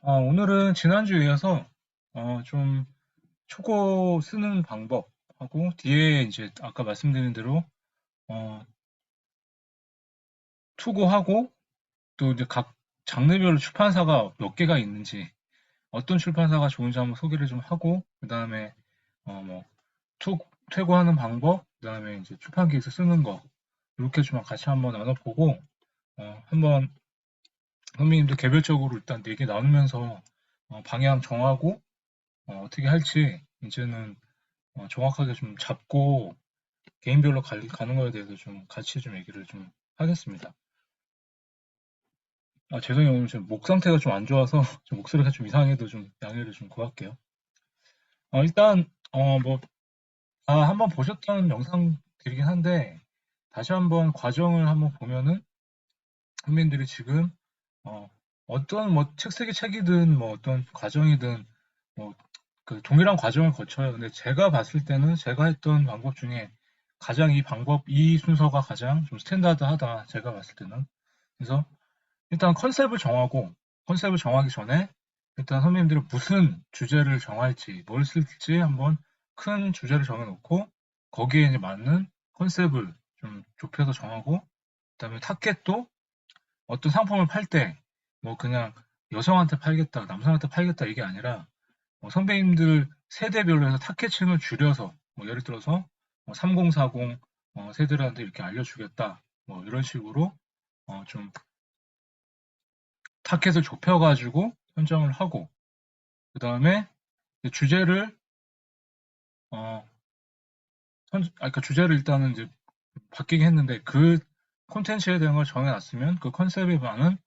오늘은 지난주에 이어서 좀 초고 쓰는 방법하고 뒤에 이제 아까 말씀드린 대로 어, 투고하고 또 이제 각 장르별로 출판사가 몇 개가 있는지 어떤 출판사가 좋은지 한번 소개를 좀 하고 그다음에 뭐 퇴고하는 방법 그다음에 이제 출판 기획서 쓰는 거 이렇게 좀 같이 한번 나눠보고 한번 선배님들 개별적으로 일단 얘기 나누면서 방향 정하고 어떻게 할지 이제는 정확하게 좀 잡고 개인별로 가는 거에 대해서 좀 같이 좀 얘기를 좀 하겠습니다. 죄송해요. 오늘 지금 목 상태가 좀 안 좋아서 좀 목소리가 좀 이상해도 좀 양해를 좀 구할게요. 일단 뭐 한번 보셨던 영상들이긴 한데 다시 한번 과정을 한번 보면은 국민들이 지금 어, 어떤 뭐 책쓰기 책이든 뭐 어떤 과정이든 뭐 그 동일한 과정을 거쳐요. 근데 제가 봤을 때는 제가 했던 방법 중에 가장 이 순서가 가장 좀 스탠다드하다. 제가 봤을 때는. 그래서 일단 컨셉을 정하기 전에 일단 선배님들은 무슨 주제를 정할지, 뭘 쓸지 한번 큰 주제를 정해놓고 거기에 이제 맞는 컨셉을 좀 좁혀서 정하고 그다음에 타겟도 어떤 상품을 팔 때 뭐 그냥 여성한테 팔겠다, 남성한테 팔겠다 이게 아니라 선배님들 세대별로 해서 타겟층을 줄여서 뭐 예를 들어서 3040 세대들한테 이렇게 알려주겠다. 뭐 이런 식으로 좀 타겟을 좁혀가지고 선정을 하고 그 다음에 주제를 어, 그러니까 주제를 일단은 이제 바뀌긴 했는데 그 콘텐츠에 대한 걸 정해놨으면 그 컨셉에 맞는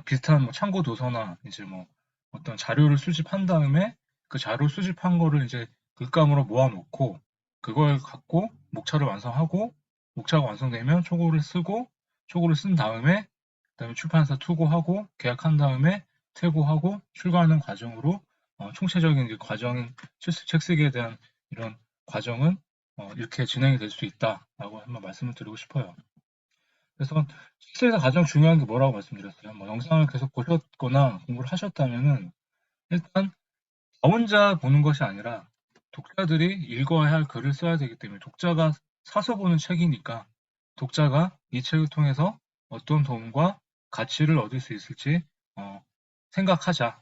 비슷한 뭐 참고 도서나 이제 뭐 어떤 자료를 수집한 다음에 그 자료 수집한 거를 이제 글감으로 모아놓고 그걸 갖고 목차를 완성하고 목차가 완성되면 초고를 쓰고 초고를 쓴 다음에 그다음에 출판사 투고하고 계약한 다음에 퇴고하고 출간하는 과정으로 총체적인 이제 과정 책 쓰기에 대한 이런 과정은 이렇게 진행이 될 수 있다라고 한번 말씀을 드리고 싶어요. 그래서 실제에서 가장 중요한 게 뭐라고 말씀드렸어요? 뭐 영상을 계속 보셨거나 공부를 하셨다면은 일단 저 혼자 보는 것이 아니라 독자들이 읽어야 할 글을 써야 되기 때문에 독자가 사서 보는 책이니까 독자가 이 책을 통해서 어떤 도움과 가치를 얻을 수 있을지 생각하자.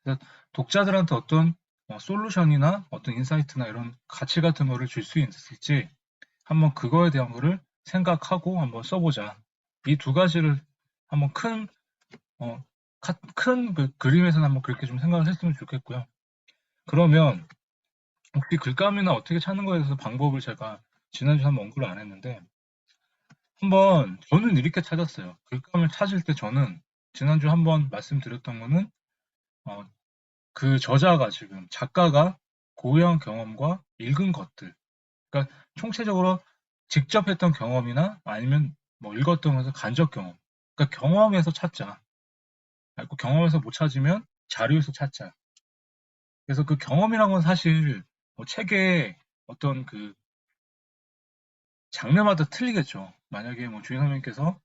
그래서 독자들한테 어떤 솔루션이나 어떤 인사이트나 이런 가치 같은 거를 줄 수 있을지 한번 그거에 대한 거를 생각하고 한번 써보자. 이 두 가지를 한번 어, 큰 그림에서는 한번 그렇게 좀 생각을 했으면 좋겠고요. 그러면 혹시 글감이나 어떻게 찾는 거에 대해서 방법을 제가 지난주에 한번 언급을 안 했는데 한번 저는 이렇게 찾았어요. 글감을 찾을 때 저는 지난주에 한번 말씀드렸던 거는 어, 그 저자가 지금 작가가 고유한 경험과 읽은 것들 그러니까 총체적으로 직접 했던 경험이나 아니면 뭐 읽었던 것에서 간접 경험. 그러니까 경험에서 찾자. 그리고 경험에서 못 찾으면 자료에서 찾자. 그래서 그 경험이란 건 사실 뭐 책의 어떤 그 장르마다 틀리겠죠. 만약에 뭐 주인 선생님께서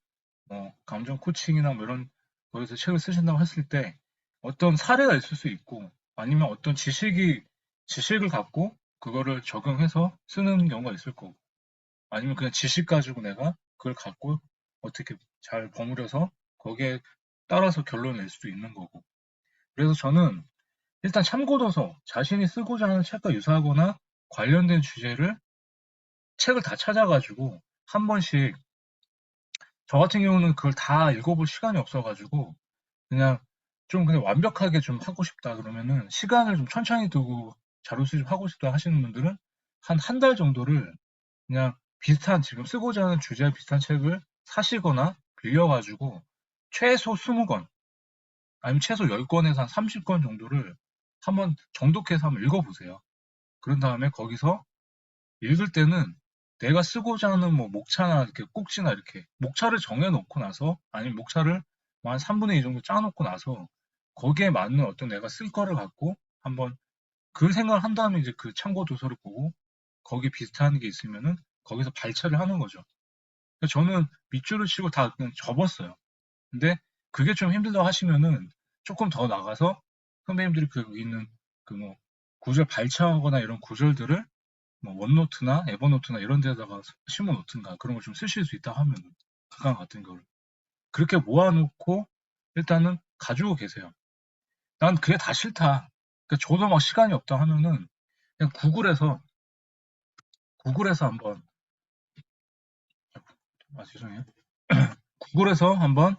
뭐 감정 코칭이나 뭐 이런 거기서 책을 쓰신다고 했을 때 어떤 사례가 있을 수 있고 아니면 어떤 지식을 갖고 그거를 적용해서 쓰는 경우가 있을 거고 아니면 그냥 지식 가지고 내가 그걸 갖고 어떻게 잘 버무려서 거기에 따라서 결론을 낼 수도 있는 거고. 그래서 저는 일단 참고도서, 자신이 쓰고자 하는 책과 유사하거나 관련된 주제를 책을 다 찾아가지고 한 번씩 저 같은 경우는 그걸 다 읽어볼 시간이 없어가지고 그냥 좀 그냥 완벽하게 좀 하고 싶다 그러면은 시간을 좀 천천히 두고 자료 수집하고 싶다 하시는 분들은 한 달 정도를 그냥 비슷한 지금 쓰고자 하는 주제와 비슷한 책을 사시거나 빌려가지고 최소 20권 아니면 최소 10권에서 한 30권 정도를 한번 정독해서 한번 읽어보세요. 그런 다음에 거기서 읽을 때는 내가 쓰고자 하는 뭐 목차나 이렇게 꼭지나 이렇게 목차를 정해놓고 나서 아니면 목차를 한 3분의 2 정도 짜놓고 나서 거기에 맞는 어떤 내가 쓸 거를 갖고 한번 그 생각을 한 다음에 이제 그 참고 도서를 보고 거기 비슷한 게 있으면은 거기서 발췌를 하는 거죠. 저는 밑줄을 치고 다 그냥 접었어요. 근데 그게 좀 힘들다고 하시면은 조금 더 나가서 선배님들이 그 있는 그 뭐 구절 발췌하거나 이런 구절들을 뭐 원노트나 에버노트나 이런 데다가 심어 놓든가 그런 걸 좀 쓰실 수 있다 하면 가강 같은 걸 그렇게 모아놓고 일단은 가지고 계세요. 난 그게 다 싫다. 그러니까 저도 막 시간이 없다 하면은 그냥 구글에서 한번 죄송해요. 구글에서 한번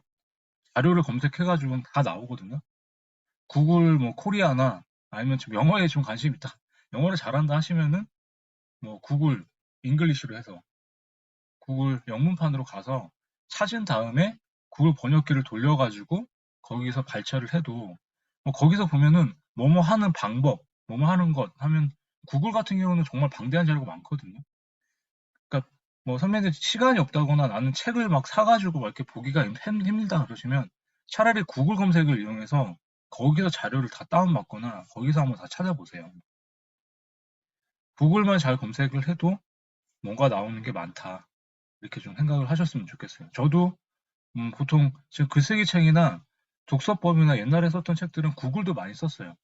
자료를 검색해가지고 다 나오거든요. 구글 뭐 코리아나 아니면 좀 영어에 좀 관심 있다. 영어를 잘한다 하시면은 뭐 구글 잉글리시로 해서 구글 영문판으로 가서 찾은 다음에 구글 번역기를 돌려가지고 거기서 발췌를 해도 뭐 거기서 보면은 뭐뭐 하는 방법, 뭐뭐 하는 것 하면 구글 같은 경우는 정말 방대한 자료가 많거든요. 그러니까 뭐 선배님 시간이 없다거나 나는 책을 막 사가지고 막 이렇게 보기가 힘들다 그러시면 차라리 구글 검색을 이용해서 거기서 자료를 다 다운받거나 거기서 한번 다 찾아보세요. 구글만 잘 검색을 해도 뭔가 나오는 게 많다. 이렇게 좀 생각을 하셨으면 좋겠어요. 저도 보통 지금 글쓰기 책이나 독서법이나 옛날에 썼던 책들은 구글도 많이 썼어요.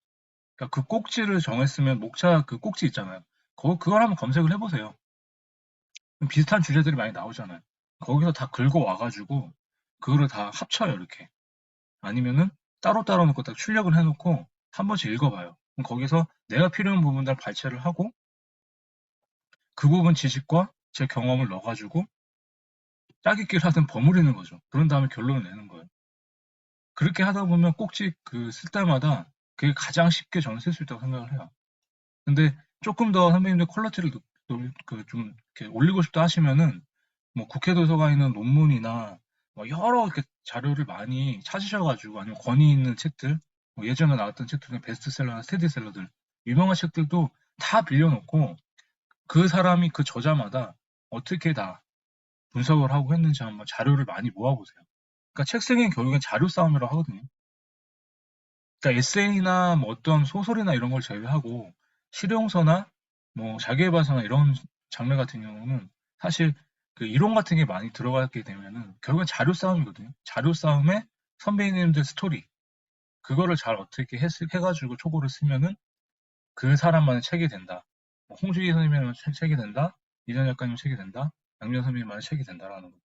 그러니까 그 꼭지를 정했으면 목차 그 꼭지 있잖아요. 그걸 한번 검색을 해보세요. 비슷한 주제들이 많이 나오잖아요. 거기서 다 긁어 와가지고 그거를 다 합쳐요, 이렇게. 아니면은 따로따로 놓고 딱 출력을 해놓고 한 번씩 읽어봐요. 그럼 거기서 내가 필요한 부분들 발췌를 하고 그 부분 지식과 제 경험을 넣어가지고 짜깁기를 하든 버무리는 거죠. 그런 다음에 결론을 내는 거예요. 그렇게 하다 보면 꼭지 그 쓸 때마다 그게 가장 쉽게 저는 쓸 수 있다고 생각을 해요. 근데 조금 더 선배님들 퀄리티를 좀 이렇게 올리고 싶다 하시면은 뭐 국회 도서관에 있는 논문이나 뭐 여러 이렇게 자료를 많이 찾으셔가지고 아니면 권위 있는 책들 뭐 예전에 나왔던 책들 중에 베스트셀러나 스테디셀러들 유명한 책들도 다 빌려놓고 그 사람이 그 저자마다 어떻게 다 분석을 하고 했는지 한번 자료를 많이 모아보세요. 그러니까 책 쓰기는 결국엔 자료 싸움이라고 하거든요. 그러니까 에세이나 뭐 어떤 소설이나 이런 걸 제외하고 실용서나 뭐 자기계발서나 이런 장르 같은 경우는 사실 그 이론 같은 게 많이 들어가게 되면은 결국엔 자료 싸움이거든요. 자료 싸움에 선배님들 스토리 그거를 잘 어떻게 해가지고 초고를 쓰면은 그 사람만의 책이 된다. 뭐 홍주기 선생님만의 책이 된다. 이전 작가님 책이 된다. 양면 선생님만의 책이 된다라는 거.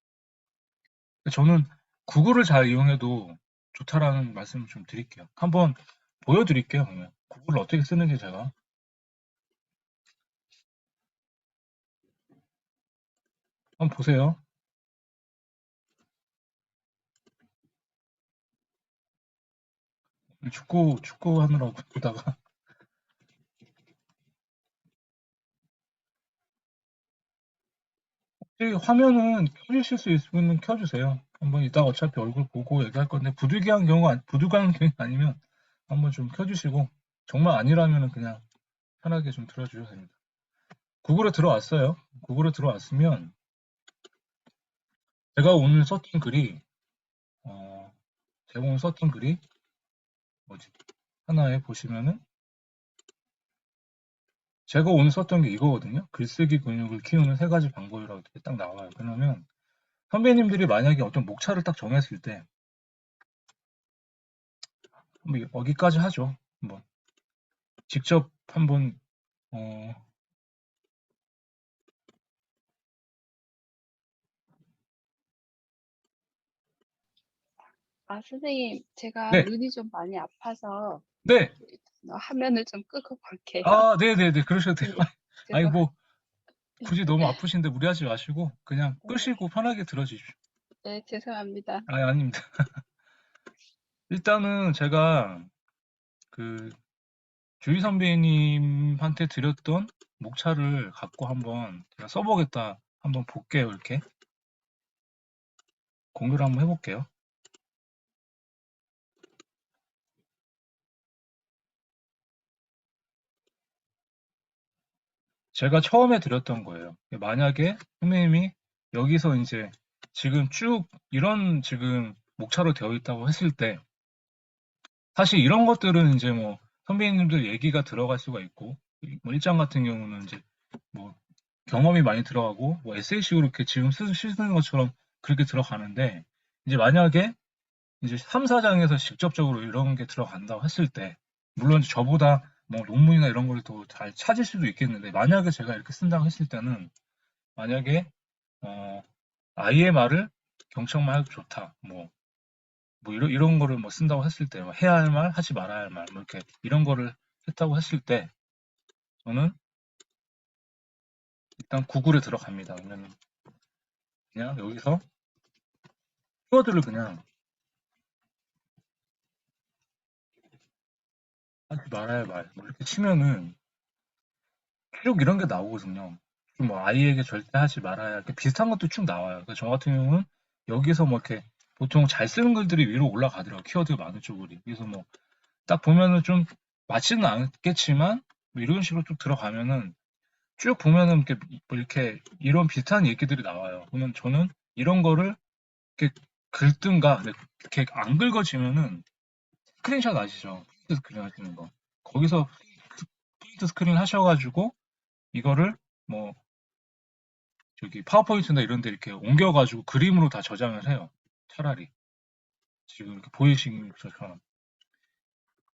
저는 구글을 잘 이용해도 좋다라는 말씀을 좀 드릴게요. 한번 보여드릴게요. 그러면 구글을 어떻게 쓰는지 제가 한번 보세요. 축구 하느라고 보다가 혹시 화면은 켜주실 수 있으면 켜주세요. 한번 이따가 어차피 얼굴 보고 얘기할 건데 부득이한 경우 아니면 한번 좀 켜주시고 정말 아니라면은 그냥 편하게 좀 들어주셔도 됩니다. 구글에 들어왔어요. 구글에 들어왔으면 제가 오늘 썼던 글이 어, 제가 오늘 썼던 글이 뭐지? 하나에 보시면은 제가 오늘 썼던 게 이거거든요. 글쓰기 근육을 키우는 세 가지 방법이라고 이렇게 딱 나와요. 그러면 선배님들이 만약에 어떤 목차를 딱 정했을 때 한번 여기까지 하죠. 한번 직접 한번 어, 아, 선생님, 제가 네, 눈이 좀 많이 아파서 네, 화면을 좀 끄고 볼게요. 아, 네, 네, 네, 그러셔도 돼요. 예, 아니 죄송, 뭐 굳이 너무 아프신데 무리하지 마시고 그냥 네, 끄시고 편하게 들어주십시오. 네, 죄송합니다. 아, 아닙니다. 일단은 제가 그 주희 선배님한테 드렸던 목차를 갖고 한번 제가 써보겠다 한번 볼게요. 이렇게 공유를 한번 해볼게요. 제가 처음에 드렸던 거예요. 만약에 선생님이 여기서 이제 지금 쭉 이런 지금 목차로 되어 있다고 했을 때 사실 이런 것들은 이제 뭐 선배님들 얘기가 들어갈 수가 있고 뭐 일장 같은 경우는 이제 뭐 경험이 많이 들어가고 뭐 에세이식으로 이렇게 지금 쓰는 것처럼 그렇게 들어가는데 이제 만약에 이제 3, 4장에서 직접적으로 이런 게 들어간다고 했을 때 물론 저보다 뭐 논문이나 이런 걸 더 잘 찾을 수도 있겠는데, 만약에 제가 이렇게 쓴다고 했을 때는, 만약에 IMR을 경청만 해도 좋다. 뭐 이런 거를 뭐 쓴다고 했을 때, 뭐 해야 할 말, 하지 말아야 할 말, 뭐 이렇게 이런 거를 했다고 했을 때, 저는 일단 구글에 들어갑니다. 그러면 그냥 여기서 키워드를 그냥 하지 말아야 할 말, 뭐 이렇게 치면은 쭉 이런 게 나오거든요. 뭐 아이에게 절대 하지 말아야 할, 이렇게 비슷한 것도 쭉 나와요. 그래서 저 같은 경우는 여기서 뭐 이렇게 보통 잘 쓰는 글들이 위로 올라가더라고요. 키워드가 많은 쪽으로. 그래서 뭐 딱 보면은 좀 맞지는 않겠지만 뭐 이런 식으로 쭉 들어가면은 쭉 보면은 이렇게 뭐 이렇게 이런 비슷한 얘기들이 나와요. 그러면 저는 이런 거를 이렇게 긁든가 이렇게 안 긁어지면은 스크린샷 아시죠? 프린트 스크린 하시는 거. 거기서 프린트 스크린 하셔가지고 이거를 뭐 저기 파워포인트나 이런 데 이렇게 옮겨가지고 그림으로 다 저장을 해요. 차라리. 지금 이렇게 보이시는 것처럼.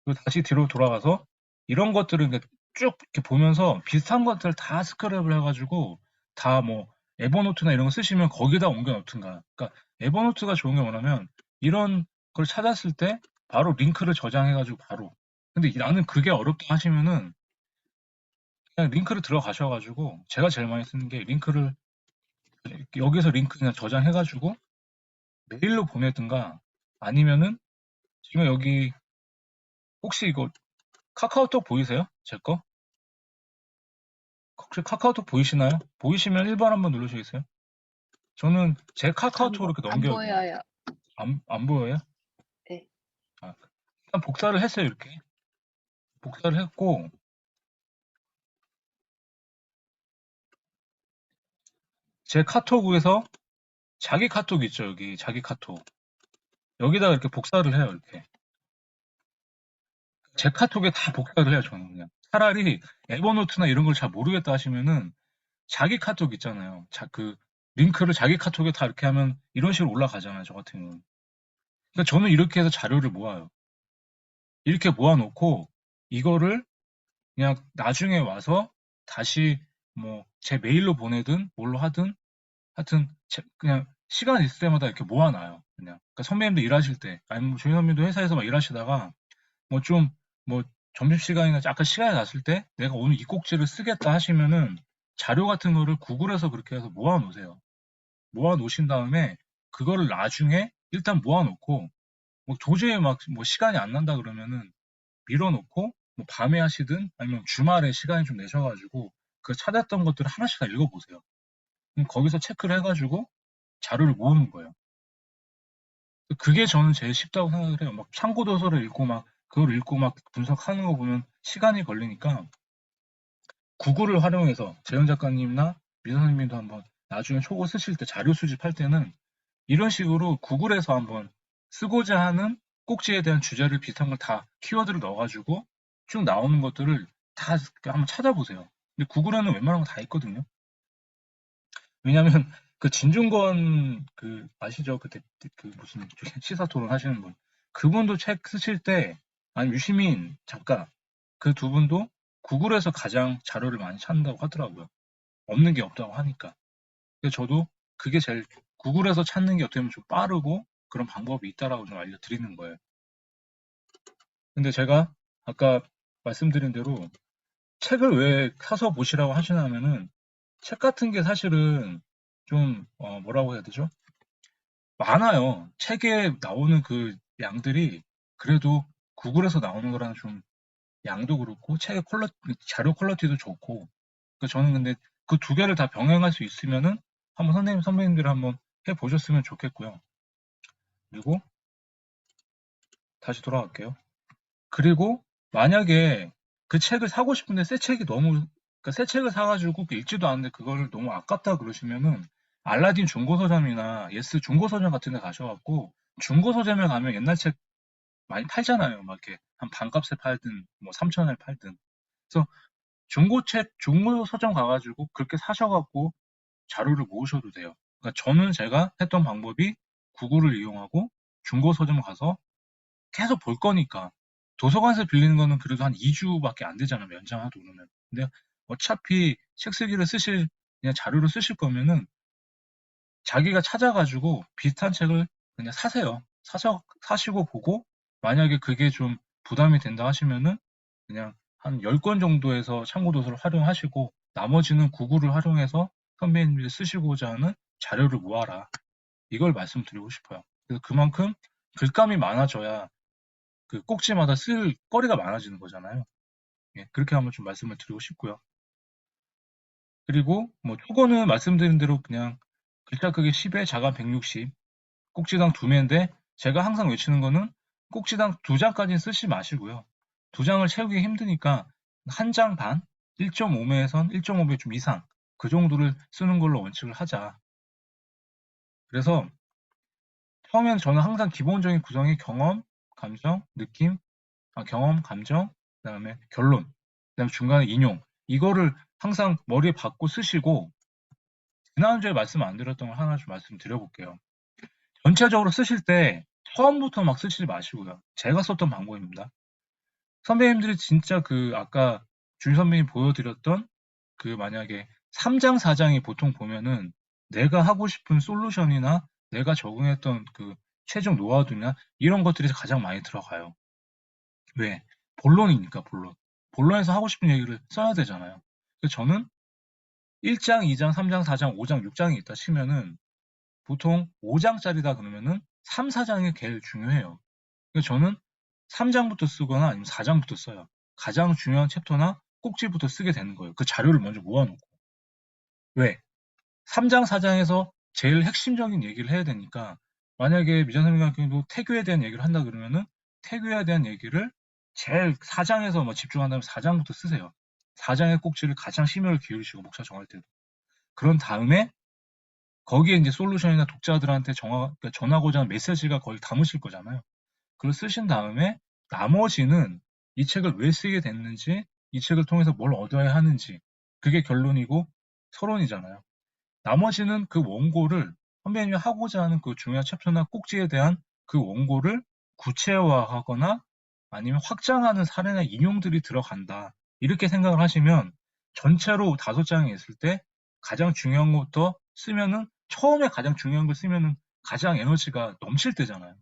그리고 다시 뒤로 돌아가서 이런 것들을 쭉 이렇게 보면서 비슷한 것들 다 스크랩을 해가지고 다 뭐 에버노트나 이런 거 쓰시면 거기다 옮겨 놓든가. 그러니까 에버노트가 좋은 게 뭐냐면 이런 걸 찾았을 때 바로 링크를 저장해가지고 바로. 근데 나는 그게 어렵다 하시면은 그냥 링크를 들어가셔가지고 제가 제일 많이 쓰는 게 링크를 여기서 링크 그냥 저장해가지고 메일로 보내든가 아니면은 지금 여기 혹시 이거 카카오톡 보이세요? 제 거? 혹시 카카오톡 보이시나요? 보이시면 1번 한번 누르시겠어요? 저는 제 카카오톡으로 이렇게 안 넘겨요, 그냥. 보여요. 안 보여요? 네. 아, 일단 복사를 했어요, 이렇게. 복사를 했고, 제 카톡에서 자기 카톡 있죠, 여기. 자기 카톡. 여기다가 이렇게 복사를 해요, 이렇게. 제 카톡에 다 복사를 해요, 저는 그냥. 차라리 에버노트나 이런 걸 잘 모르겠다 하시면은 자기 카톡 있잖아요. 그 링크를 자기 카톡에 다 이렇게 하면 이런 식으로 올라가잖아요, 저 같은 경우는. 그러니까 저는 이렇게 해서 자료를 모아요. 이렇게 모아놓고 이거를 그냥 나중에 와서 다시 뭐 제 메일로 보내든 뭘로 하든 하여튼 그냥 시간 있을 때마다 이렇게 모아놔요. 그냥. 그러니까 선배님도 일하실 때 아니면 뭐 조희 선배님도 회사에서 막 일하시다가 뭐 좀 뭐 점심시간이나 약간 시간이 났을 때 내가 오늘 이 꼭지를 쓰겠다 하시면은 자료 같은 거를 구글에서 그렇게 해서 모아 놓으세요. 모아 놓으신 다음에 그거를 나중에 일단 모아 놓고 뭐 도저히 막 뭐 시간이 안 난다 그러면은 밀어 놓고 뭐 밤에 하시든 아니면 주말에 시간이 좀 내셔가지고 그 찾았던 것들을 하나씩 다 읽어보세요. 그럼 거기서 체크를 해가지고 자료를 모으는 거예요. 그게 저는 제일 쉽다고 생각을 해요. 막 참고 도서를 읽고 막 그걸 읽고 막 분석하는 거 보면 시간이 걸리니까 구글을 활용해서 재현 작가님이나 민 선생님도 한번 나중에 초고 쓰실 때 자료 수집할 때는 이런 식으로 구글에서 한번 쓰고자 하는 꼭지에 대한 주제를 비슷한 걸 다 키워드를 넣어가지고 쭉 나오는 것들을 다 한번 찾아보세요. 근데 구글에는 웬만한 거 다 있거든요. 왜냐면 그 진중권 그 아시죠? 그 무슨 시사 토론 하시는 분. 그분도 책 쓰실 때 아니 유시민 작가 그 두 분도 구글에서 가장 자료를 많이 찾는다고 하더라고요. 없는 게 없다고 하니까. 그래서 저도 그게 제일 구글에서 찾는 게 어떻게 보면 좀 빠르고 그런 방법이 있다라고 좀 알려드리는 거예요. 근데 제가 아까 말씀드린 대로 책을 왜 사서 보시라고 하시냐면은 책 같은 게 사실은 좀 뭐라고 해야 되죠? 많아요. 책에 나오는 그 양들이 그래도 구글에서 나오는 거랑 좀 양도 그렇고 책의 자료 퀄리티도 좋고 그러니까 저는 근데 그 두 개를 다 병행할 수 있으면은 한번 선배님들 한번 해보셨으면 좋겠고요. 그리고 다시 돌아갈게요. 그리고 만약에 그 책을 사고 싶은데 새 책이 너무 그러니까 새 책을 사가지고 읽지도 않는데 그거를 너무 아깝다 그러시면은 알라딘 중고서점이나 예스 중고서점 같은 데 가셔갖고 중고서점에 가면 옛날 책 많이 팔잖아요. 막 이렇게 한 반값에 팔든 뭐 3,000원에 팔든. 그래서 중고서점 가가지고 그렇게 사셔갖고 자료를 모으셔도 돼요. 그러니까 저는 제가 했던 방법이 구글을 이용하고 중고서점 가서 계속 볼 거니까 도서관에서 빌리는 거는 그래도 한 2주밖에 안 되잖아, 연장하도 그러면. 근데 어차피 책 쓰기를 그냥 자료로 쓰실 거면은 자기가 찾아가지고 비슷한 책을 그냥 사세요. 사시고 보고, 만약에 그게 좀 부담이 된다 하시면은 그냥 한 10권 정도에서 참고도서를 활용하시고, 나머지는 구글을 활용해서 선배님들이 쓰시고자 하는 자료를 모아라. 이걸 말씀드리고 싶어요. 그래서 그만큼 글감이 많아져야 그 꼭지마다 쓸 거리가 많아지는 거잖아요. 예, 그렇게 한번 좀 말씀을 드리고 싶고요. 그리고 뭐 초고는 말씀드린 대로 그냥 글자 크기 10에 자간 160, 꼭지당 2매인데 제가 항상 외치는 거는 꼭지당 2장까지는 쓰지 마시고요. 2장을 채우기 힘드니까 한 장 반, 1.5매에선 1.5매 좀 이상 그 정도를 쓰는 걸로 원칙을 하자. 그래서 처음에는 저는 항상 기본적인 구성이 경험, 감정, 느낌, 경험, 감정, 그다음에 결론, 그다음에 중간에 인용. 이거를 항상 머리에 박고 쓰시고, 지난주에 말씀 안 드렸던 걸 하나 좀 말씀드려볼게요. 전체적으로 쓰실 때 처음부터 막 쓰시지 마시고요. 제가 썼던 방법입니다. 선배님들이 진짜 아까 준 선배님 보여드렸던 만약에 3장, 4장이 보통 보면은 내가 하고 싶은 솔루션이나 내가 적응했던 최종 노하우나 이런 것들이 가장 많이 들어가요. 왜? 본론이니까, 본론. 본론에서 하고 싶은 얘기를 써야 되잖아요. 그래서 저는 1장, 2장, 3장, 4장, 5장, 6장이 있다 치면은 보통 5장짜리다 그러면은 3, 4장이 제일 중요해요. 그래서 저는 3장부터 쓰거나 아니면 4장부터 써요. 가장 중요한 챕터나 꼭지부터 쓰게 되는 거예요. 그 자료를 먼저 모아놓고. 왜? 3장, 4장에서 제일 핵심적인 얘기를 해야 되니까, 만약에 미전선생님 같은 경우도 태교에 대한 얘기를 한다 그러면은 태교에 대한 얘기를 제일 4장에서 집중한다면 4장부터 쓰세요. 4장의 꼭지를 가장 심혈을 기울이시고, 목차 정할 때도. 그런 다음에 거기에 이제 솔루션이나 독자들한테 그러니까 전하고자 하는 메시지가 거의 담으실 거잖아요. 그걸 쓰신 다음에 나머지는 이 책을 왜 쓰게 됐는지, 이 책을 통해서 뭘 얻어야 하는지, 그게 결론이고 서론이잖아요. 나머지는 그 원고를 선배님이 하고자 하는 그 중요한 챕터나 꼭지에 대한 그 원고를 구체화하거나 아니면 확장하는 사례나 인용들이 들어간다. 이렇게 생각을 하시면 전체로 5장이 있을 때 가장 중요한 것부터 쓰면은 처음에 가장 중요한 걸 쓰면은 가장 에너지가 넘칠 때잖아요.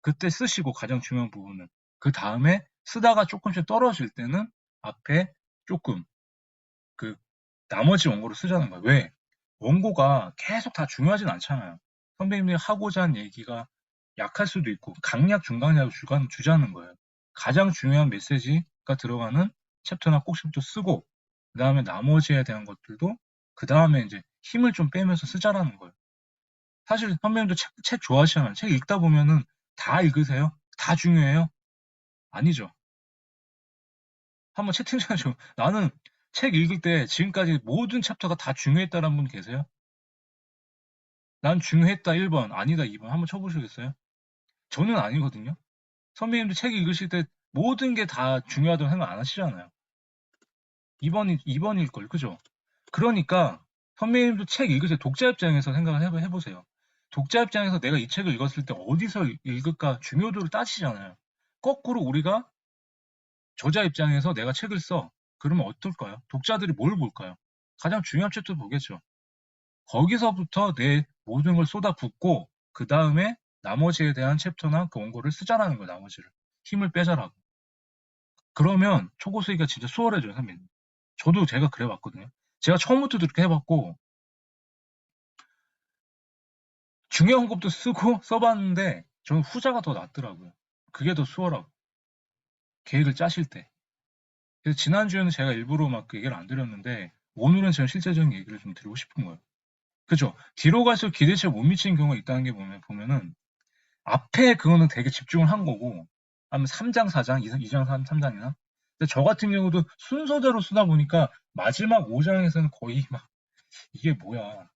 그때 쓰시고 가장 중요한 부분은 그 다음에 쓰다가 조금씩 떨어질 때는 앞에 조금 나머지 원고를 쓰자는 거예요. 왜? 원고가 계속 다 중요하진 않잖아요. 선배님들이 하고자 하는 얘기가 약할 수도 있고 강약, 중강약을 주자는 거예요. 가장 중요한 메시지가 들어가는 챕터나 꼭지부터 쓰고 그 다음에 나머지에 대한 것들도 그 다음에 이제 힘을 좀 빼면서 쓰자라는 거예요. 사실 선배님도 책 좋아하시잖아요. 책 읽다 보면은 다 읽으세요? 다 중요해요? 아니죠. 한번 채팅창에 좀 나는 책 읽을 때 지금까지 모든 챕터가 다 중요했다라는 분 계세요? 난 중요했다 1번, 아니다 2번 한번 쳐보시겠어요? 저는 아니거든요. 선배님도 책 읽으실 때 모든 게 다 중요하다고 생각 안 하시잖아요. 2번일걸, 그죠? 그러니까 선배님도 책 읽을 때 독자 입장에서 생각을 해보세요. 독자 입장에서 내가 이 책을 읽었을 때 어디서 읽을까 중요도를 따지잖아요. 거꾸로 우리가 저자 입장에서 내가 책을 써. 그러면 어떨까요? 독자들이 뭘 볼까요? 가장 중요한 챕터 보겠죠. 거기서부터 내 모든 걸 쏟아붓고 그 다음에 나머지에 대한 챕터나 그 원고를 쓰자라는 거예요. 나머지를. 힘을 빼자라고. 그러면 초고 쓰기가 진짜 수월해져요. 선배님. 저도 제가 그래봤거든요. 제가 처음부터 그렇게 해봤고 중요한 것도 쓰고 써봤는데 저는 후자가 더 낫더라고요. 그게 더 수월하고 계획을 짜실 때. 그래서 지난주에는 제가 일부러 막 그 얘기를 안 드렸는데 오늘은 제가 실제적인 얘기를 좀 드리고 싶은 거예요. 그죠? 뒤로 갈수록 기대치에 못 미치는 경우가 있다는 게 보면은 앞에 그거는 되게 집중을 한 거고 아니면 3장, 4장, 2장, 3장이나 근데 저 같은 경우도 순서대로 쓰다 보니까 마지막 5장에서는 거의 막 이게 뭐야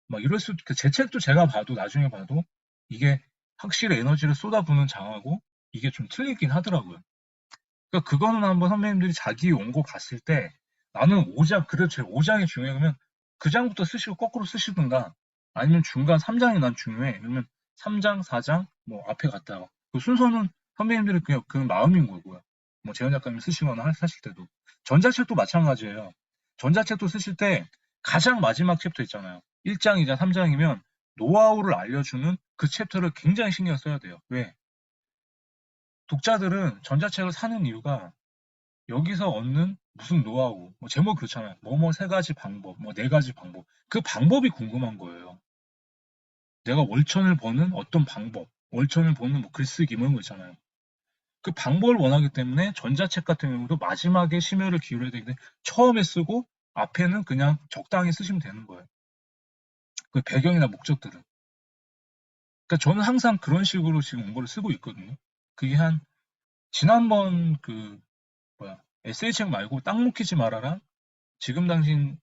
막 이럴 수 제 책도 제가 봐도 나중에 봐도 이게 확실히 에너지를 쏟아부는 장하고 이게 좀 틀리긴 하더라고요. 그러니까 그거는 한번 선배님들이 자기 원고 봤을 때 나는 5장 그래도 제 5장이 중요하면 그 장부터 쓰시고 거꾸로 쓰시든가 아니면 중간 3장이 난 중요해. 그러면 3장, 4장 뭐 앞에 갔다가 그 순서는 선배님들이 그냥 그 마음인 거고요. 뭐 재현 작가님 쓰시거나 하실 때도. 전자책도 마찬가지예요. 전자책도 쓰실 때 가장 마지막 챕터 있잖아요. 1장이자 3장이면 노하우를 알려주는 그 챕터를 굉장히 신경 써야 돼요. 왜? 독자들은 전자책을 사는 이유가 여기서 얻는 무슨 노하우, 뭐 제목 그렇잖아요. 뭐뭐 세 가지 방법, 뭐 네 가지 방법. 그 방법이 궁금한 거예요. 내가 월천을 버는 어떤 방법, 월천을 버는 뭐 글쓰기 뭐 이런 거 있잖아요. 그 방법을 원하기 때문에 전자책 같은 경우도 마지막에 심혈을 기울여야 되기 때문에 처음에 쓰고 앞에는 그냥 적당히 쓰시면 되는 거예요. 그 배경이나 목적들은. 그러니까 저는 항상 그런 식으로 지금 원고를 쓰고 있거든요. 그게 한 지난번 그 뭐야 에세이 책 말고 땅 묵히지 말아라. 지금 당신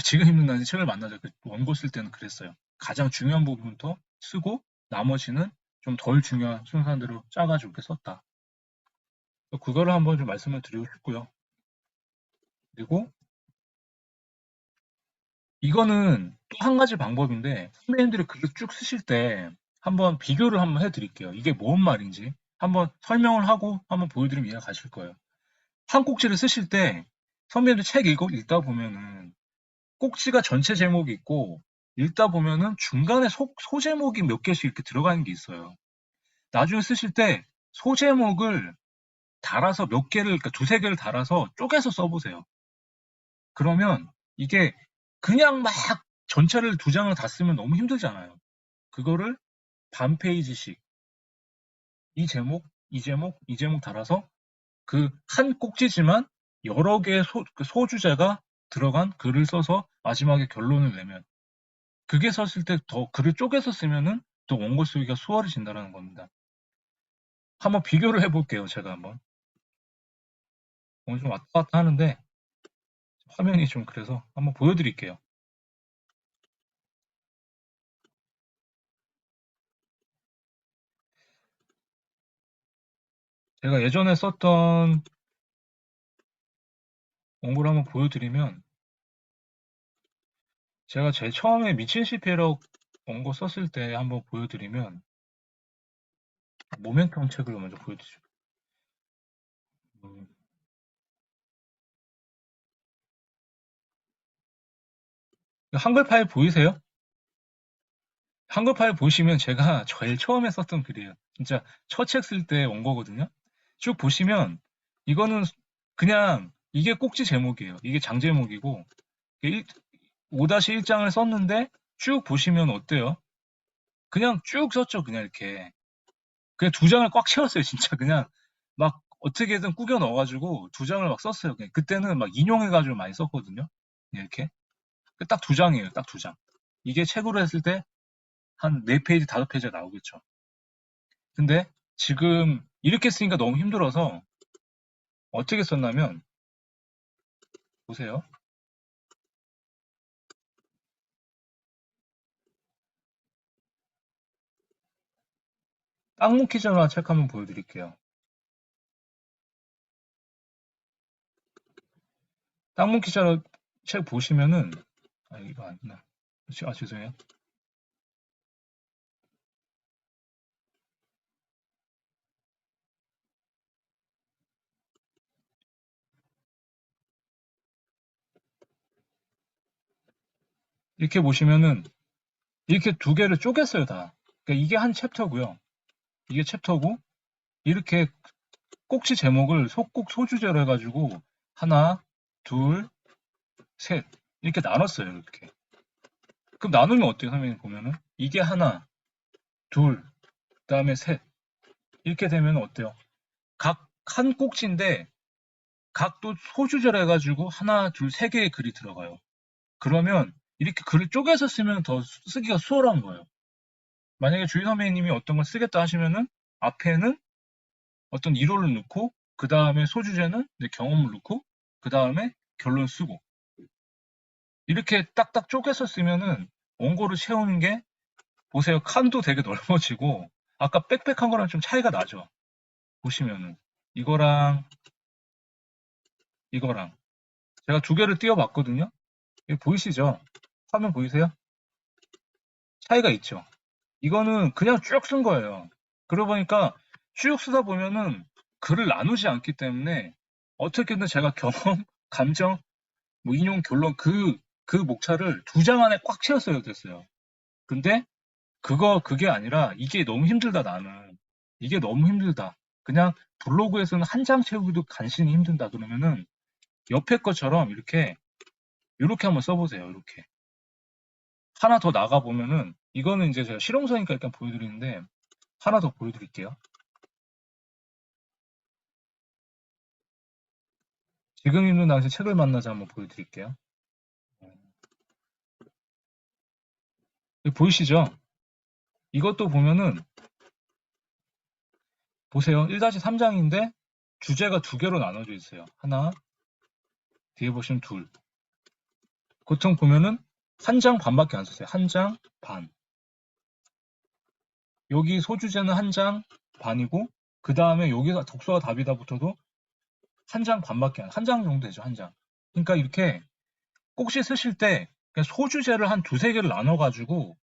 지금 읽는 당신 책을 만나자. 그 원고 쓸 때는 그랬어요. 가장 중요한 부분부터 쓰고 나머지는 좀 덜 중요한 순서대로 짜가지고 이렇게 썼다. 그거를 한번 좀 말씀을 드리고 싶고요. 그리고 이거는 또 한 가지 방법인데 선배님들이 그거 쭉 쓰실 때 한번 비교를 한번 해드릴게요. 이게 뭔 말인지 한번 설명을 하고 한번 보여드리면 이해가 가실 거예요. 한 꼭지를 쓰실 때 선배님들 책 읽다 보면은 꼭지가 전체 제목이 있고 읽다 보면은 중간에 소제목이 몇 개씩 이렇게 들어가는 게 있어요. 나중에 쓰실 때 소제목을 달아서 몇 개를, 그러니까 두세 개를 달아서 쪼개서 써보세요. 그러면 이게 그냥 막 전체를 두 장을 다 쓰면 너무 힘들잖아요. 그거를 반 페이지씩 이 제목, 이 제목, 이 제목 달아서 그 한 꼭지지만 여러 개의 소주제가 들어간 글을 써서 마지막에 결론을 내면 그게 썼을 때 더 글을 쪼개서 쓰면은 또 원고 쓰기가 수월해진다는 겁니다. 한번 비교를 해볼게요. 제가 한번. 오늘 좀 왔다 갔다 하는데 화면이 좀 그래서 한번 보여드릴게요. 제가 예전에 썼던 원고를 한번 보여드리면 제가 제일 처음에 미친 실패력 원고 썼을 때 한번 보여드리면 모멘텀 책을 먼저 보여드리죠. 한글 파일 보이세요? 한글 파일 보시면 제가 제일 처음에 썼던 글이에요. 진짜 첫 책 쓸 때 원고거든요. 쭉 보시면 이거는 그냥 이게 꼭지 제목이에요. 이게 장 제목이고 5-1장을 썼는데 쭉 보시면 어때요? 그냥 쭉 썼죠. 그냥 이렇게. 그냥 두 장을 꽉 채웠어요. 진짜 그냥 막 어떻게든 꾸겨 넣어가지고 두 장을 막 썼어요. 그냥 그때는 막 인용해가지고 많이 썼거든요. 이렇게. 딱 두 장이에요. 딱 두 장. 이게 책으로 했을 때 한 4페이지, 5페이지가 나오겠죠. 근데 지금 이렇게 쓰니까 너무 힘들어서 어떻게 썼냐면 보세요. 땅 묵기 전화 책 한번 보여드릴게요. 땅 묵기 전화 책 보시면은 이거 아니구나. 죄송해요. 이렇게 보시면은 이렇게 두 개를 쪼갰어요 다. 그러니까 이게 한 챕터고요. 이게 챕터고 이렇게 꼭지 제목을 소주제로 해가지고 하나, 둘, 셋 이렇게 나눴어요. 이렇게. 그럼 나누면 어때요, 선생님 보면은? 이게 하나, 둘, 그다음에 셋 이렇게 되면 어때요? 각 한 꼭지인데 각도 소주제로 해가지고 하나, 둘, 세 개의 글이 들어가요. 그러면 이렇게 글을 쪼개서 쓰면 더 쓰기가 수월한 거예요. 만약에 주희 선배님이 어떤 걸 쓰겠다 하시면은 앞에는 어떤 이론을 넣고 그 다음에 소주제는 이제 경험을 넣고 그 다음에 결론 쓰고 이렇게 딱딱 쪼개서 쓰면은 원고를 채우는 게 보세요. 칸도 되게 넓어지고 아까 빽빽한 거랑 좀 차이가 나죠. 보시면은 이거랑 이거랑 제가 두 개를 띄워봤거든요. 이거 보이시죠? 화면 보이세요? 차이가 있죠. 이거는 그냥 쭉 쓴 거예요. 그러고 보니까 쭉 쓰다 보면은 글을 나누지 않기 때문에 어떻게든 제가 경험, 감정, 뭐 인용, 결론 그 목차를 2장 안에 꽉 채웠어야 됐어요. 근데 그게 아니라 이게 너무 힘들다 나는. 이게 너무 힘들다. 그냥 블로그에서는 한 장 채우기도 간신히 힘든다 그러면은 옆에 것처럼 이렇게 한번 써보세요. 이렇게. 하나 더 나가 보면은 이거는 이제 제가 실용서니까 일단 보여드리는데 하나 더 보여드릴게요. 지금 읽는 당시 책을 만나자 한번 보여드릴게요. 보이시죠? 이것도 보면은 보세요. 1-3장인데 주제가 2개로 나눠져 있어요. 하나, 뒤에 보시면 둘. 보통 보면은 한 장 반밖에 안 썼어요. 한 장 반. 여기 소주제는 한 장 반이고 그 다음에 여기가 독서가 답이다 붙어도 한 장 반밖에 한 장 정도 되죠. 한 장. 그러니까 이렇게 꼭지 쓰실 때 그냥 소주제를 한 2-3개를 나눠가지고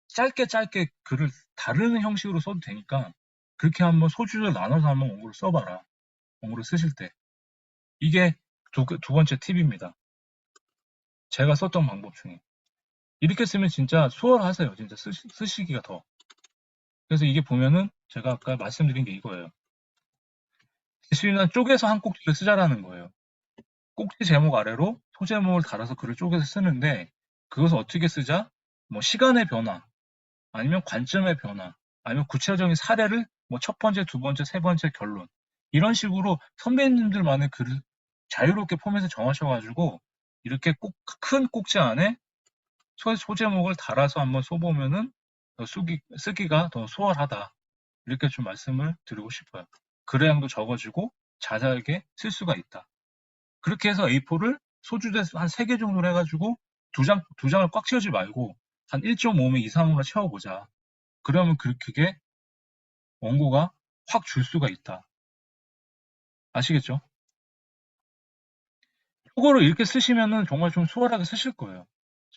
짧게 글을 다른 형식으로 써도 되니까 그렇게 한번 소주제를 나눠서 한번 원고를 써봐라. 원고를 쓰실 때. 이게 두 번째 팁입니다. 제가 썼던 방법 중에. 이렇게 쓰면 진짜 수월하세요. 진짜 쓰시기가 더. 그래서 이게 보면은 제가 아까 말씀드린 게 이거예요. 기술이나 쪼개서 한 꼭지를 쓰자라는 거예요. 꼭지 제목 아래로 소제목을 달아서 글을 쪼개서 쓰는데 그것을 어떻게 쓰자? 뭐 시간의 변화, 아니면 관점의 변화, 아니면 구체적인 사례를 뭐 첫 번째, 두 번째, 세 번째 결론 이런 식으로 선배님들만의 글을 자유롭게 포맷을 정하셔가지고 이렇게 꼭 큰 꼭지 안에 소제목을 달아서 한번 써보면은 쓰기가 더 수월하다. 이렇게 좀 말씀을 드리고 싶어요. 글의 양도 적어지고 자세하게 쓸 수가 있다. 그렇게 해서 A4를 소주대 한 3개 정도로 해가지고 두 장을 꽉 채우지 말고 한 1.5매 이상으로 채워보자. 그러면 그게 원고가 확 줄 수가 있다. 아시겠죠? 이거를 이렇게 쓰시면은 정말 좀 수월하게 쓰실 거예요.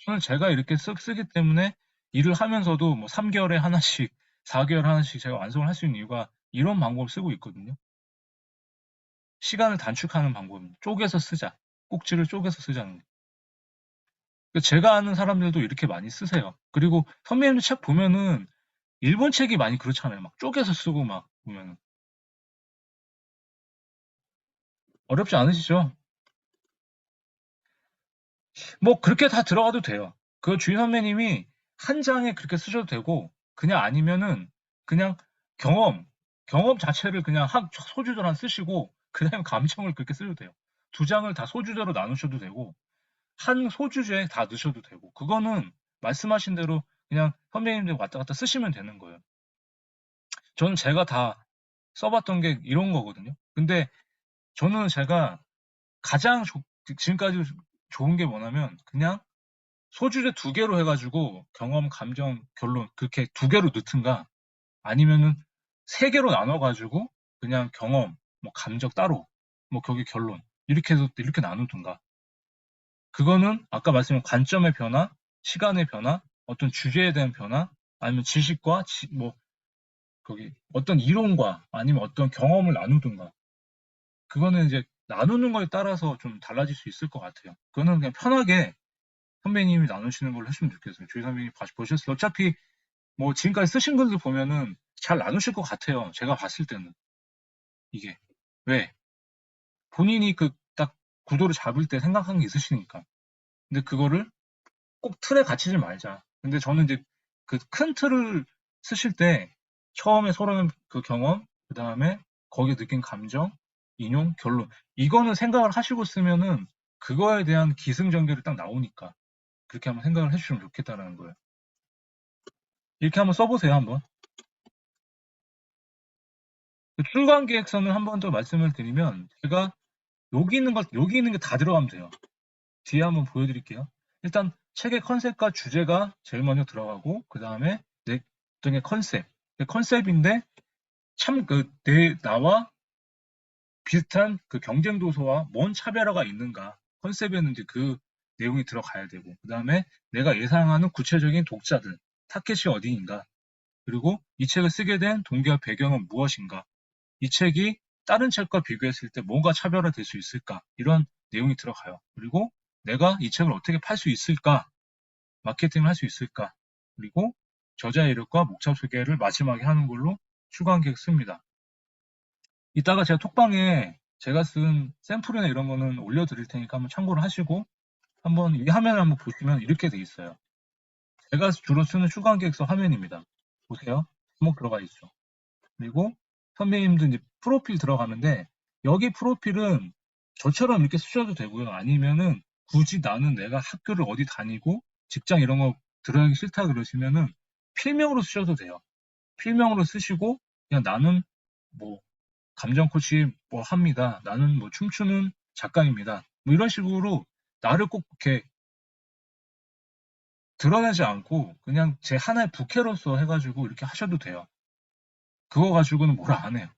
저는 제가 이렇게 쓰기 때문에 일을 하면서도 뭐 3개월에 하나씩, 4개월에 하나씩 제가 완성을 할 수 있는 이유가 이런 방법을 쓰고 있거든요. 시간을 단축하는 방법입니다. 쪼개서 쓰자. 꼭지를 쪼개서 쓰자는 거. 제가 아는 사람들도 이렇게 많이 쓰세요. 그리고 선배님들 책 보면은 일본 책이 많이 그렇잖아요. 막 쪼개서 쓰고 막 보면은. 어렵지 않으시죠? 뭐 그렇게 다 들어가도 돼요. 그 주인 선배님이 한 장에 그렇게 쓰셔도 되고 그냥 아니면은 그냥 경험 자체를 그냥 소주제로 한 쓰시고 그다음에 감정을 그렇게 쓰셔도 돼요. 2장을 다 소주제로 나누셔도 되고 한 소주제에 다 넣으셔도 되고 그거는 말씀하신 대로 그냥 선배님들 왔다 갔다 쓰시면 되는 거예요. 저는 제가 다 써봤던 게 이런 거거든요. 근데 저는 제가 가장 지금까지 좋은 게 뭐냐면 그냥 소주제 2개로 해가지고 경험, 감정, 결론 그렇게 2개로 넣든가 아니면은 3개로 나눠가지고 그냥 경험, 뭐 감정 따로, 뭐 거기 결론 이렇게 해서 이렇게 나누든가. 그거는 아까 말씀드린 관점의 변화, 시간의 변화, 어떤 주제에 대한 변화, 아니면 지식과 뭐 거기 어떤 이론과 아니면 어떤 경험을 나누든가. 그거는 이제 나누는 거에 따라서 좀 달라질 수 있을 것 같아요. 그거는 그냥 편하게 선배님이 나누시는 걸로 했으면 좋겠어요. 주희 선배님이 보셨을 때 어차피 뭐 지금까지 쓰신 글들 보면은 잘 나누실 것 같아요. 제가 봤을 때는 이게 왜 본인이 그 딱 구도를 잡을 때 생각한 게 있으시니까. 근데 그거를 꼭 틀에 갇히지 말자. 근데 저는 이제 그 큰 틀을 쓰실 때 처음에 서로는 그 경험, 그 다음에 거기에 느낀 감정, 인용, 결론. 이거는 생각을 하시고 쓰면은 그거에 대한 기승전결이 딱 나오니까 그렇게 한번 생각을 해주시면 좋겠다라는 거예요. 이렇게 한번 써보세요, 한번. 출간 계획서는 한 번 더 말씀을 드리면 제가 여기 있는 게 다 들어가면 돼요. 뒤에 한번 보여드릴게요. 일단 책의 컨셉과 주제가 제일 먼저 들어가고 그 다음에 내 등의 컨셉인데 참 나와 비슷한 그 경쟁 도서와 뭔 차별화가 있는가 컨셉에는 이제 그 내용이 들어가야 되고 그 다음에 내가 예상하는 구체적인 독자들 타겟이 어디인가 그리고 이 책을 쓰게 된 동기와 배경은 무엇인가 이 책이 다른 책과 비교했을 때 뭐가 차별화될 수 있을까? 이런 내용이 들어가요. 그리고 내가 이 책을 어떻게 팔 수 있을까? 마케팅을 할 수 있을까? 그리고 저자 이력과 목차 소개를 마지막에 하는 걸로 출간 계획 씁니다. 이따가 제가 톡방에 제가 쓴 샘플이나 이런 거는 올려드릴 테니까 한번 참고를 하시고 한번 이 화면을 한번 보시면 이렇게 돼 있어요. 제가 주로 쓰는 출간 계획서 화면입니다. 보세요. 제목 들어가 있죠. 그리고 선배님도 이제 프로필 들어가는데 여기 프로필은 저처럼 이렇게 쓰셔도 되고요. 아니면은 굳이 나는 내가 학교를 어디 다니고 직장 이런 거 들어가기 싫다 그러시면은 필명으로 쓰셔도 돼요. 필명으로 쓰시고 그냥 나는 뭐 감정 코치 뭐 합니다. 나는 뭐 춤추는 작가입니다. 뭐 이런 식으로 나를 꼭 이렇게 드러내지 않고 그냥 제 하나의 부캐로서 해가지고 이렇게 하셔도 돼요. 그거 가지고는 뭐라 안 해요.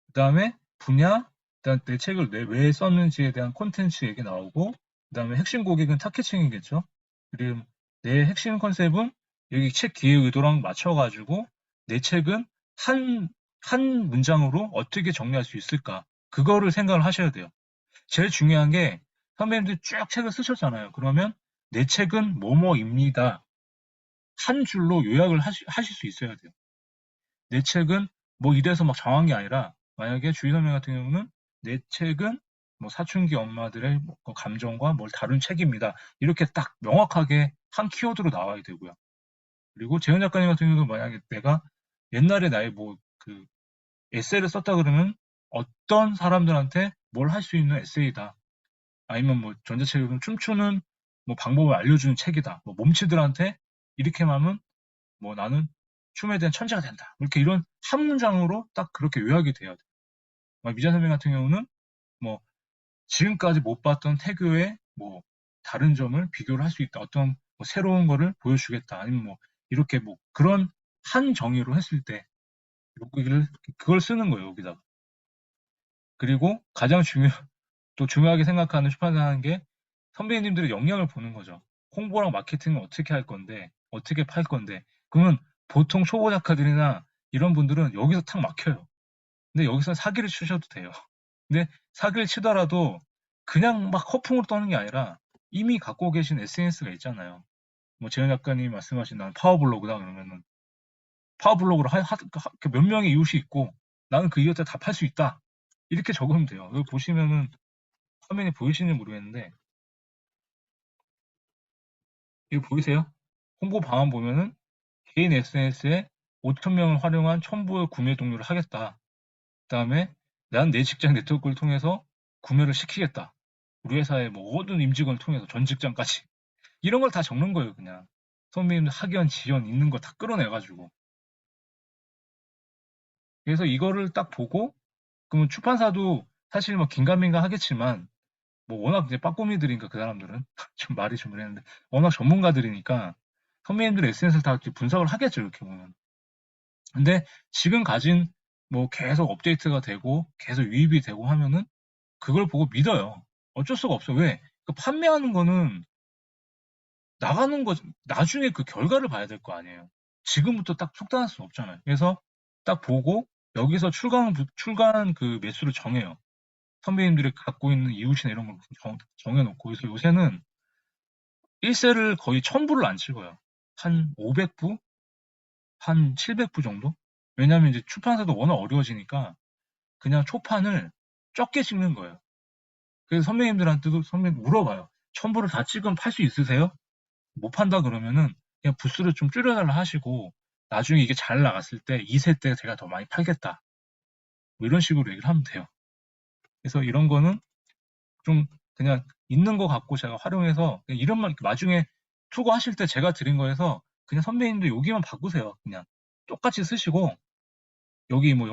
그 다음에 분야, 그다음 내 책을 왜 썼는지에 대한 콘텐츠 얘기 나오고, 그 다음에 핵심 고객은 타겟층이겠죠. 그리고 내 핵심 컨셉은 여기 책 기획 의도랑 맞춰가지고 내 책은 한 문장으로 어떻게 정리할 수 있을까? 그거를 생각을 하셔야 돼요. 제일 중요한 게 선배님들 쭉 책을 쓰셨잖아요. 그러면 내 책은 뭐뭐입니다. 한 줄로 요약을 하실 수 있어야 돼요. 내 책은 뭐 이래서 막 정한 게 아니라 만약에 주희 선배 같은 경우는 내 책은 뭐 사춘기 엄마들의 뭐 감정과 뭘 다룬 책입니다. 이렇게 딱 명확하게 한 키워드로 나와야 되고요. 그리고 재현 작가님 같은 경우도 만약에 내가 옛날에 나의 뭐 그 에세이를 썼다 그러면 어떤 사람들한테 뭘 할 수 있는 에세이다. 아니면 뭐 전자책으로는 춤추는 뭐 방법을 알려주는 책이다. 뭐 몸치들한테 이렇게만 하면 뭐 나는 춤에 대한 천재가 된다. 이렇게 이런 한 문장으로 딱 그렇게 요약이 돼야 돼. 미자 선배 같은 경우는 뭐 지금까지 못 봤던 태교의 뭐 다른 점을 비교를 할 수 있다. 어떤 뭐 새로운 거를 보여주겠다. 아니면 뭐 이렇게 뭐 그런 한 정의로 했을 때 여기를 그걸 쓰는 거예요. 여기다가. 그리고 가장 또 중요하게 생각하는 출판사라는 게 선배님들의 역량을 보는 거죠. 홍보랑 마케팅을 어떻게 할 건데, 어떻게 팔 건데. 그러면 보통 초보 작가들이나 이런 분들은 여기서 탁 막혀요. 근데 여기서 사기를 치셔도 돼요. 근데 사기를 치더라도 그냥 막 허풍으로 떠는 게 아니라 이미 갖고 계신 SNS가 있잖아요. 뭐 재현 작가님이 말씀하신 나는 파워블로그다 그러면은 파워블로그로 몇 명의 이웃이 있고 나는 그 이웃한테 다 팔 수 있다. 이렇게 적으면 돼요. 여기 보시면은 화면이 보이시는지 모르겠는데 여기 보이세요? 홍보 방안 보면은 개인 SNS에 5,000명을 활용한 첨부의 구매 동료를 하겠다. 그다음에 난 내 직장 네트워크를 통해서 구매를 시키겠다. 우리 회사의 뭐 모든 임직원을 통해서 전 직장까지 이런 걸 다 적는 거예요, 그냥. 선배님들 학연, 지연 있는 거 다 끌어내가지고. 그래서 이거를 딱 보고 그러면 출판사도 사실 뭐 긴가민가 하겠지만 뭐 워낙 이제 빠꼬미들이니까 그 사람들은 좀 말이 좀 그랬는데 워낙 전문가들이니까 선배님들 SNS를 다 이렇게 분석을 하겠죠, 이렇게 보면. 근데 지금 가진 뭐 계속 업데이트가 되고 계속 유입이 되고 하면은 그걸 보고 믿어요. 어쩔 수가 없어. 왜? 그 판매하는 거는 나가는 거, 나중에 그 결과를 봐야 될 거 아니에요. 지금부터 딱 속단할 수는 없잖아요. 그래서 딱 보고 여기서 출간 그 매수를 정해요. 선배님들이 갖고 있는 이웃이나 이런 걸 정해놓고. 그래서 요새는 1세를 거의 1000부를 안 찍어요. 한 500부? 한 700부 정도? 왜냐면 이제 출판사도 워낙 어려워지니까 그냥 초판을 적게 찍는 거예요. 그래서 선배님들한테도 선배님 물어봐요. 1000부를 다 찍으면 팔 수 있으세요? 못 판다 그러면은 그냥 부수를 좀 줄여달라 하시고 나중에 이게 잘 나갔을 때 2세 때 제가 더 많이 팔겠다. 뭐 이런 식으로 얘기를 하면 돼요. 그래서 이런 거는 좀 그냥 있는 거 갖고 제가 활용해서 그냥 이름만 나중에 투고하실 때 제가 드린 거에서 그냥 선배님도 여기만 바꾸세요. 그냥 똑같이 쓰시고 여기 뭐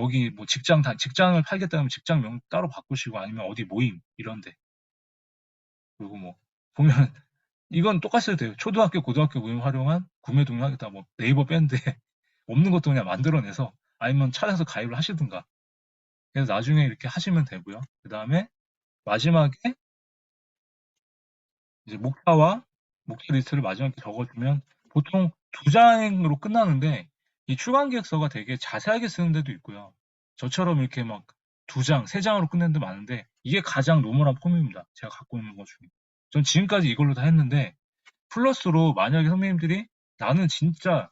직장을 팔겠다면 직장명 따로 바꾸시고 아니면 어디 모임 이런데 그리고 뭐 보면 이건 똑같이 해도 돼요. 초등학교, 고등학교 모임 활용한 구매 동의하겠다. 뭐 네이버 밴드에 없는 것도 그냥 만들어내서 아니면 찾아서 가입을 하시든가. 그래서 나중에 이렇게 하시면 되고요. 그 다음에 마지막에 이제 목차 리스트를 마지막에 적어주면 보통 2장으로 끝나는데 이 출간 계획서가 되게 자세하게 쓰는 데도 있고요. 저처럼 이렇게 막 2장, 3장으로 끝낸 데 많은데 이게 가장 노멀한 폼입니다. 제가 갖고 있는 것 중에. 전 지금까지 이걸로 다 했는데 플러스로 만약에 선배님들이 나는 진짜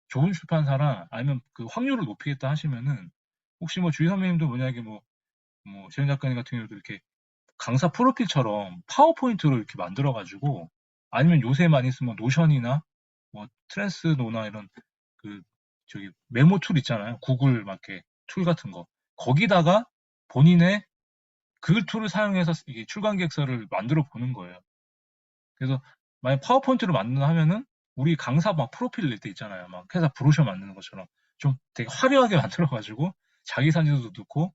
좋은 출판사랑 아니면 그 확률을 높이겠다 하시면은 혹시 뭐 주위 선배님도 만약에 뭐 재현 작가님 같은 경우도 이렇게 강사 프로필처럼 파워포인트로 이렇게 만들어가지고 아니면 요새 많이 쓰면 노션이나 뭐 트랜스노나 이런 그 저기 메모 툴 있잖아요. 구글 막 이렇게 툴 같은 거. 거기다가 본인의 그 툴을 사용해서 이게 출간 계획서를 만들어 보는 거예요. 그래서 만약 파워포인트로 만든다 하면은 우리 강사 막 프로필 낼 때 있잖아요. 막 회사 브로셔 만드는 것처럼 좀 되게 화려하게 만들어가지고 자기 사진도 넣고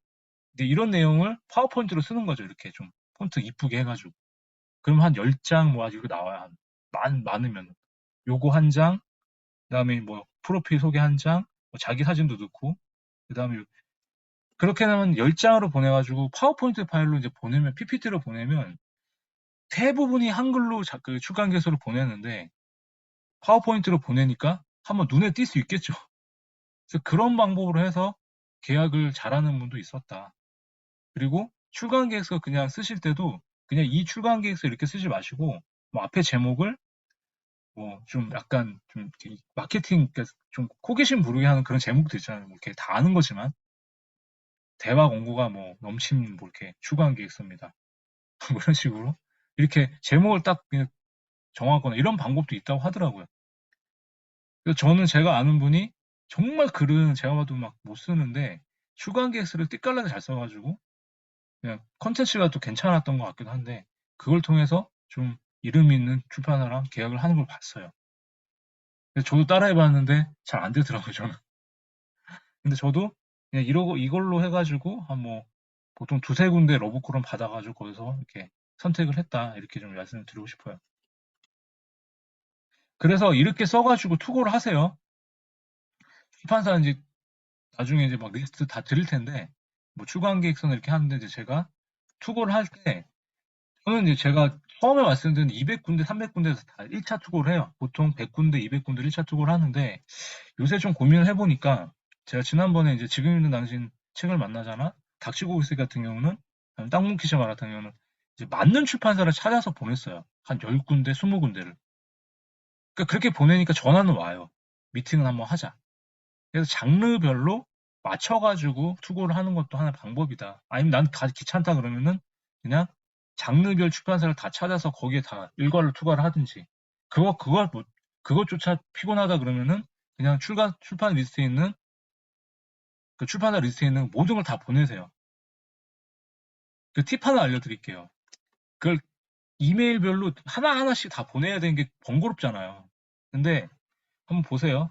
근데 이런 내용을 파워포인트로 쓰는 거죠. 이렇게 좀 폰트 이쁘게 해가지고. 그럼 한 10장 뭐 아직 나와요. 많으면. 요거 한 장, 그 다음에 뭐 프로필 소개 한 장, 뭐 자기 사진도 넣고, 그 다음에 그렇게 하면 10장으로 보내가지고 파워포인트 파일로 이제 보내면, PPT로 보내면 대부분이 한글로 그 출간 계서를 보내는데 파워포인트로 보내니까 한번 눈에 띌 수 있겠죠. 그래서 그런 방법으로 해서 계약을 잘하는 분도 있었다. 그리고 출간 계획서 그냥 쓰실 때도 그냥 이 출간 계획서 이렇게 쓰지 마시고 뭐 앞에 제목을 뭐 좀 약간 좀 마케팅 그러니까 좀 호기심 부르게 하는 그런 제목도 있잖아요. 뭐 이렇게 다 아는 거지만 대박 원고가 뭐 넘친 뭐 이렇게 출간 계획서입니다. 뭐 이런 식으로 이렇게 제목을 딱 그냥 정하거나 이런 방법도 있다고 하더라고요. 그래서 저는 제가 아는 분이 정말 글은 제가 봐도 막 못 쓰는데 출간 계획서를 띠깔나게 잘 써가지고 그냥 컨텐츠가 또 괜찮았던 것 같기도 한데 그걸 통해서 좀 이름 있는 출판사랑 계약을 하는 걸 봤어요. 그래서 저도 따라해봤는데 잘 안 되더라고요, 저는. 근데 저도 그냥 이러고 이걸로 해가지고 한 뭐 보통 두세 군데 러브콜럼 받아가지고 거기서 이렇게 선택을 했다 이렇게 좀 말씀을 드리고 싶어요. 그래서 이렇게 써가지고 투고를 하세요. 출판사 이제 나중에 이제 막 리스트 다 드릴 텐데 뭐 출간 계획서는 이렇게 하는데 이제 제가 투고를 할 때 저는 이제 제가 처음에 말씀드린 200군데, 300군데에서 다 1차 투고를 해요. 보통 100군데, 200군데 1차 투고를 하는데 요새 좀 고민을 해보니까 제가 지난번에 이제 지금 있는 당신 책을 만나잖아. 닥치고 있을 같은 경우는 땅문 키즈마 같은 경우는 이제 맞는 출판사를 찾아서 보냈어요. 한 10군데, 20군데를. 그러니까 그렇게 보내니까 전화는 와요. 미팅을 한번 하자. 그래서 장르별로 맞춰가지고 투고를 하는 것도 하나의 방법이다. 아니면 난 다 귀찮다 그러면은 그냥 장르별 출판사를 다 찾아서 거기에 다 일괄로 투과를 하든지. 그것조차 피곤하다 그러면은 그냥 출판 리스트에 있는 그 출판사 리스트에 있는 모든 걸 다 보내세요. 그 팁 하나 알려드릴게요. 그걸 이메일별로 하나하나씩 다 보내야 되는 게 번거롭잖아요. 근데 한번 보세요.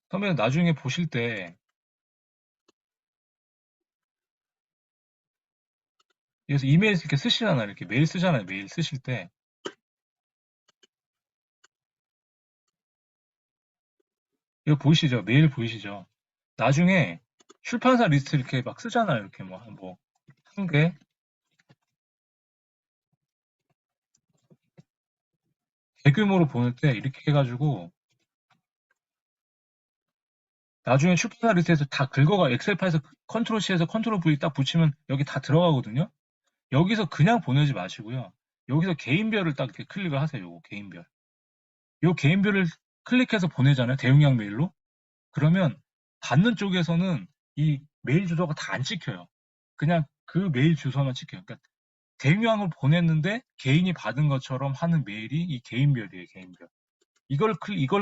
그러면 나중에 보실 때 그래서 이메일 이렇게 쓰시잖아요. 이렇게 메일 쓰잖아요. 메일 쓰실 때 이거 보이시죠? 메일 보이시죠? 나중에 출판사 리스트 이렇게 막 쓰잖아요. 이렇게 뭐 한 개, 대규모로 보낼 때 이렇게 해가지고 나중에 출판사 리스트에서 다 긁어가 엑셀 파일에서 컨트롤 C에서 컨트롤 V 딱 붙이면 여기 다 들어가거든요. 여기서 그냥 보내지 마시고요. 여기서 개인별을 딱 이렇게 클릭을 하세요. 요거 개인별. 요 개인별을 클릭해서 보내잖아요. 대용량 메일로. 그러면 받는 쪽에서는 이 메일 주소가 다 안 찍혀요. 그냥 그 메일 주소만 찍혀요. 그러니까 대용량을 보냈는데 개인이 받은 것처럼 하는 메일이 이 개인별이에요. 개인별. 이걸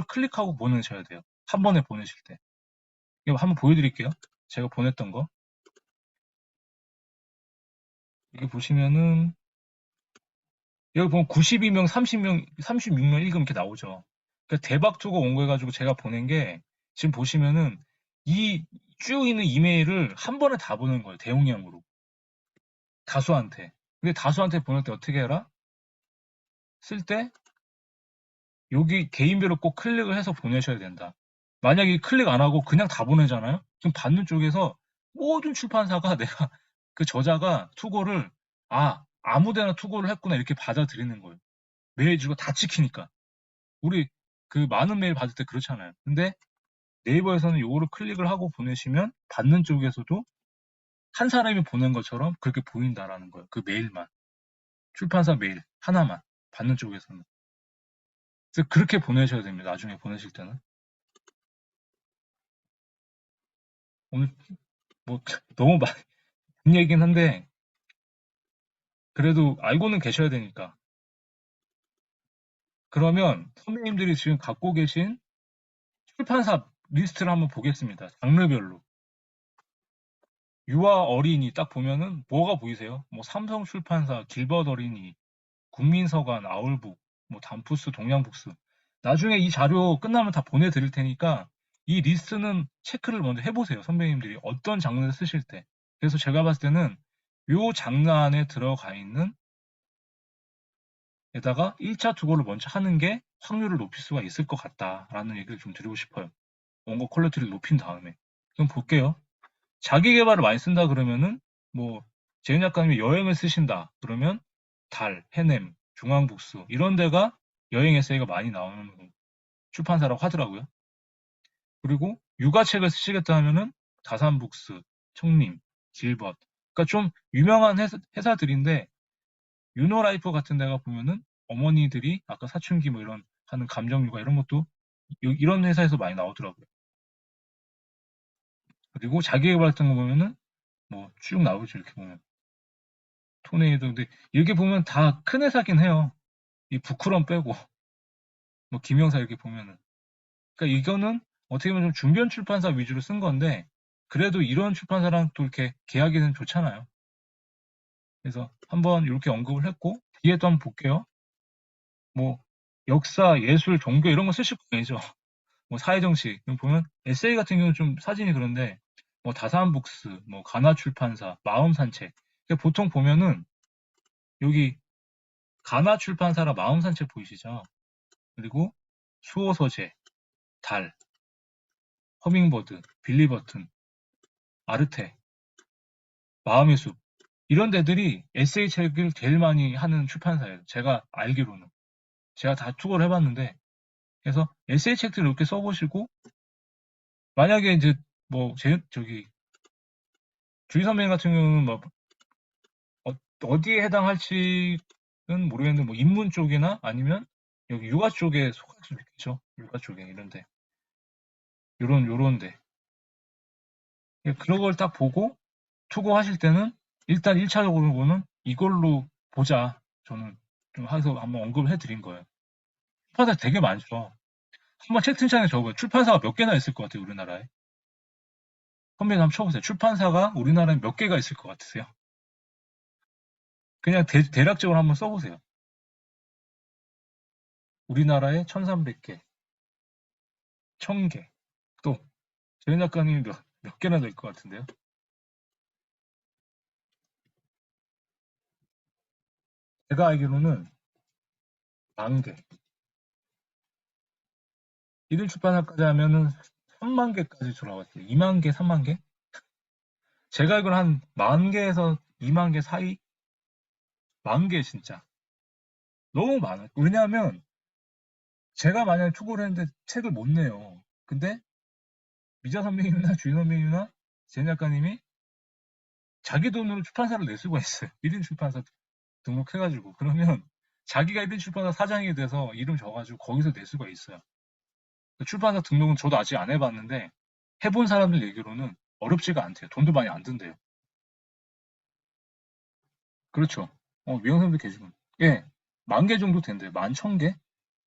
클릭하고 보내셔야 돼요. 한 번에 보내실 때. 이거 한번 보여드릴게요. 제가 보냈던 거. 여기 보시면은 여기 보면 92명, 30명, 36명 읽음 이렇게 나오죠. 그러니까 대박 투고 온 거 해가지고 제가 보낸 게 지금 보시면은 이 쭉 있는 이메일을 한 번에 다 보낸 거예요. 대용량으로. 다수한테. 근데 다수한테 보낼 때 어떻게 해라? 쓸 때 여기 개인별로 꼭 클릭을 해서 보내셔야 된다. 만약에 클릭 안 하고 그냥 다 보내잖아요? 그럼 받는 쪽에서 모든 출판사가 내가 그 저자가 투고를 아무데나 투고를 했구나 이렇게 받아들이는 거예요. 메일 주고 다 찍히니까. 우리 그 많은 메일 받을 때 그렇잖아요. 근데 네이버에서는 요거를 클릭을 하고 보내시면 받는 쪽에서도 한 사람이 보낸 것처럼 그렇게 보인다라는 거예요. 그 메일만. 출판사 메일 하나만 받는 쪽에서는. 그래서 그렇게 보내셔야 됩니다. 나중에 보내실 때는. 오늘 뭐 너무 많은 얘기긴 한데 그래도 알고는 계셔야 되니까. 그러면 선배님들이 지금 갖고 계신 출판사 리스트를 한번 보겠습니다. 장르별로. 유아 어린이 딱 보면은 뭐가 보이세요? 뭐 삼성 출판사, 길벗 어린이, 국민서관, 아울북, 뭐 단푸스, 동양북스. 나중에 이 자료 끝나면 다 보내드릴 테니까 이 리스트는 체크를 먼저 해보세요. 선배님들이 어떤 장르를 쓰실 때. 그래서 제가 봤을 때는 요 장르 안에 들어가 있는 에다가 1차 투고를 먼저 하는 게 확률을 높일 수가 있을 것 같다라는 얘기를 좀 드리고 싶어요. 원고 퀄리티를 높인 다음에. 그럼 볼게요. 자기 개발을 많이 쓴다 그러면은 뭐 재윤 작가님이 여행을 쓰신다 그러면 달, 해냄, 중앙북스 이런 데가 여행 에세이가 많이 나오는 출판사라고 하더라고요. 그리고 육아책을 쓰시겠다 하면은 다산북스, 청림, 길벗. 그러니까 좀 유명한 회사들인데 유노라이프 같은 데가 보면은 어머니들이 아까 사춘기 뭐 이런 하는 감정육아 이런 것도 이런 회사에서 많이 나오더라고요. 그리고 자기개발 같은 거 보면은 뭐 쭉 나오죠 이렇게 보면 토네이도 근데 이렇게 보면 다 큰 회사긴 해요. 이 부크럼 빼고 뭐 김영사 이렇게 보면은 그러니까 이거는 어떻게 보면 좀 중견 출판사 위주로 쓴 건데 그래도 이런 출판사랑 또 이렇게 계약이는 좋잖아요. 그래서 한번 이렇게 언급을 했고 뒤에 또 한번 볼게요. 뭐 역사, 예술, 종교 이런 거 쓰실 거 아니죠. 뭐 사회정치 보면 에세이 같은 경우는 좀 사진이 그런데 뭐 다산북스, 뭐 가나출판사, 마음산책 보통 보면은 여기 가나출판사라 마음산책 보이시죠? 그리고 수호서재, 달, 허밍버드, 빌리버튼, 아르테, 마음의 숲 이런 데들이 에세이 책을 제일 많이 하는 출판사예요. 제가 알기로는. 제가 다 투고를 해봤는데 그래서 에세이 책들을 이렇게 써보시고 만약에 이제 뭐 저기 주희 선배님 같은 경우는 뭐 어디에 해당할지는 모르겠는데 뭐 인문 쪽이나 아니면 여기 육아 쪽에 속할 수도 있겠죠. 육아 쪽에 이런데 요런데 그런 걸 딱 보고 투고하실 때는 일단 1차적으로는 이걸로 보자. 저는 좀 해서 한번 언급을 해드린 거예요. 출판사 되게 많죠. 한번 채팅창에 적어요. 출판사가 몇 개나 있을 것 같아요, 우리나라에? 선배님 한번 쳐보세요. 출판사가 우리나라에 몇 개가 있을 것 같으세요? 그냥 대략적으로 한번 써보세요. 우리나라에 1300개, 1000개. 또, 재현 작가님이 몇 개나 될 것 같은데요? 제가 알기로는 10,000개. 1일 출판사까지 하면은 3만 개까지 돌아왔어요. 2만 개, 3만 개? 제가 알기로는 한 10,000개에서 2만 개 사이? 10,000개 진짜. 너무 많아요. 왜냐하면 제가 만약에 투고를 했는데 책을 못 내요. 근데 미자 선배님이나 주인 선배님이나 제 작가님이 자기 돈으로 출판사를 낼 수가 있어요. 1인 출판사 등록해가지고. 그러면 자기가 1인 출판사 사장이 돼서 이름 적어가지고 거기서 낼 수가 있어요. 출판사 등록은 저도 아직 안 해봤는데 해본 사람들 얘기로는 어렵지가 않대요. 돈도 많이 안 든대요. 그렇죠. 미용사님도 계시군. 예, 10,000개 정도 된대요. 11,000개?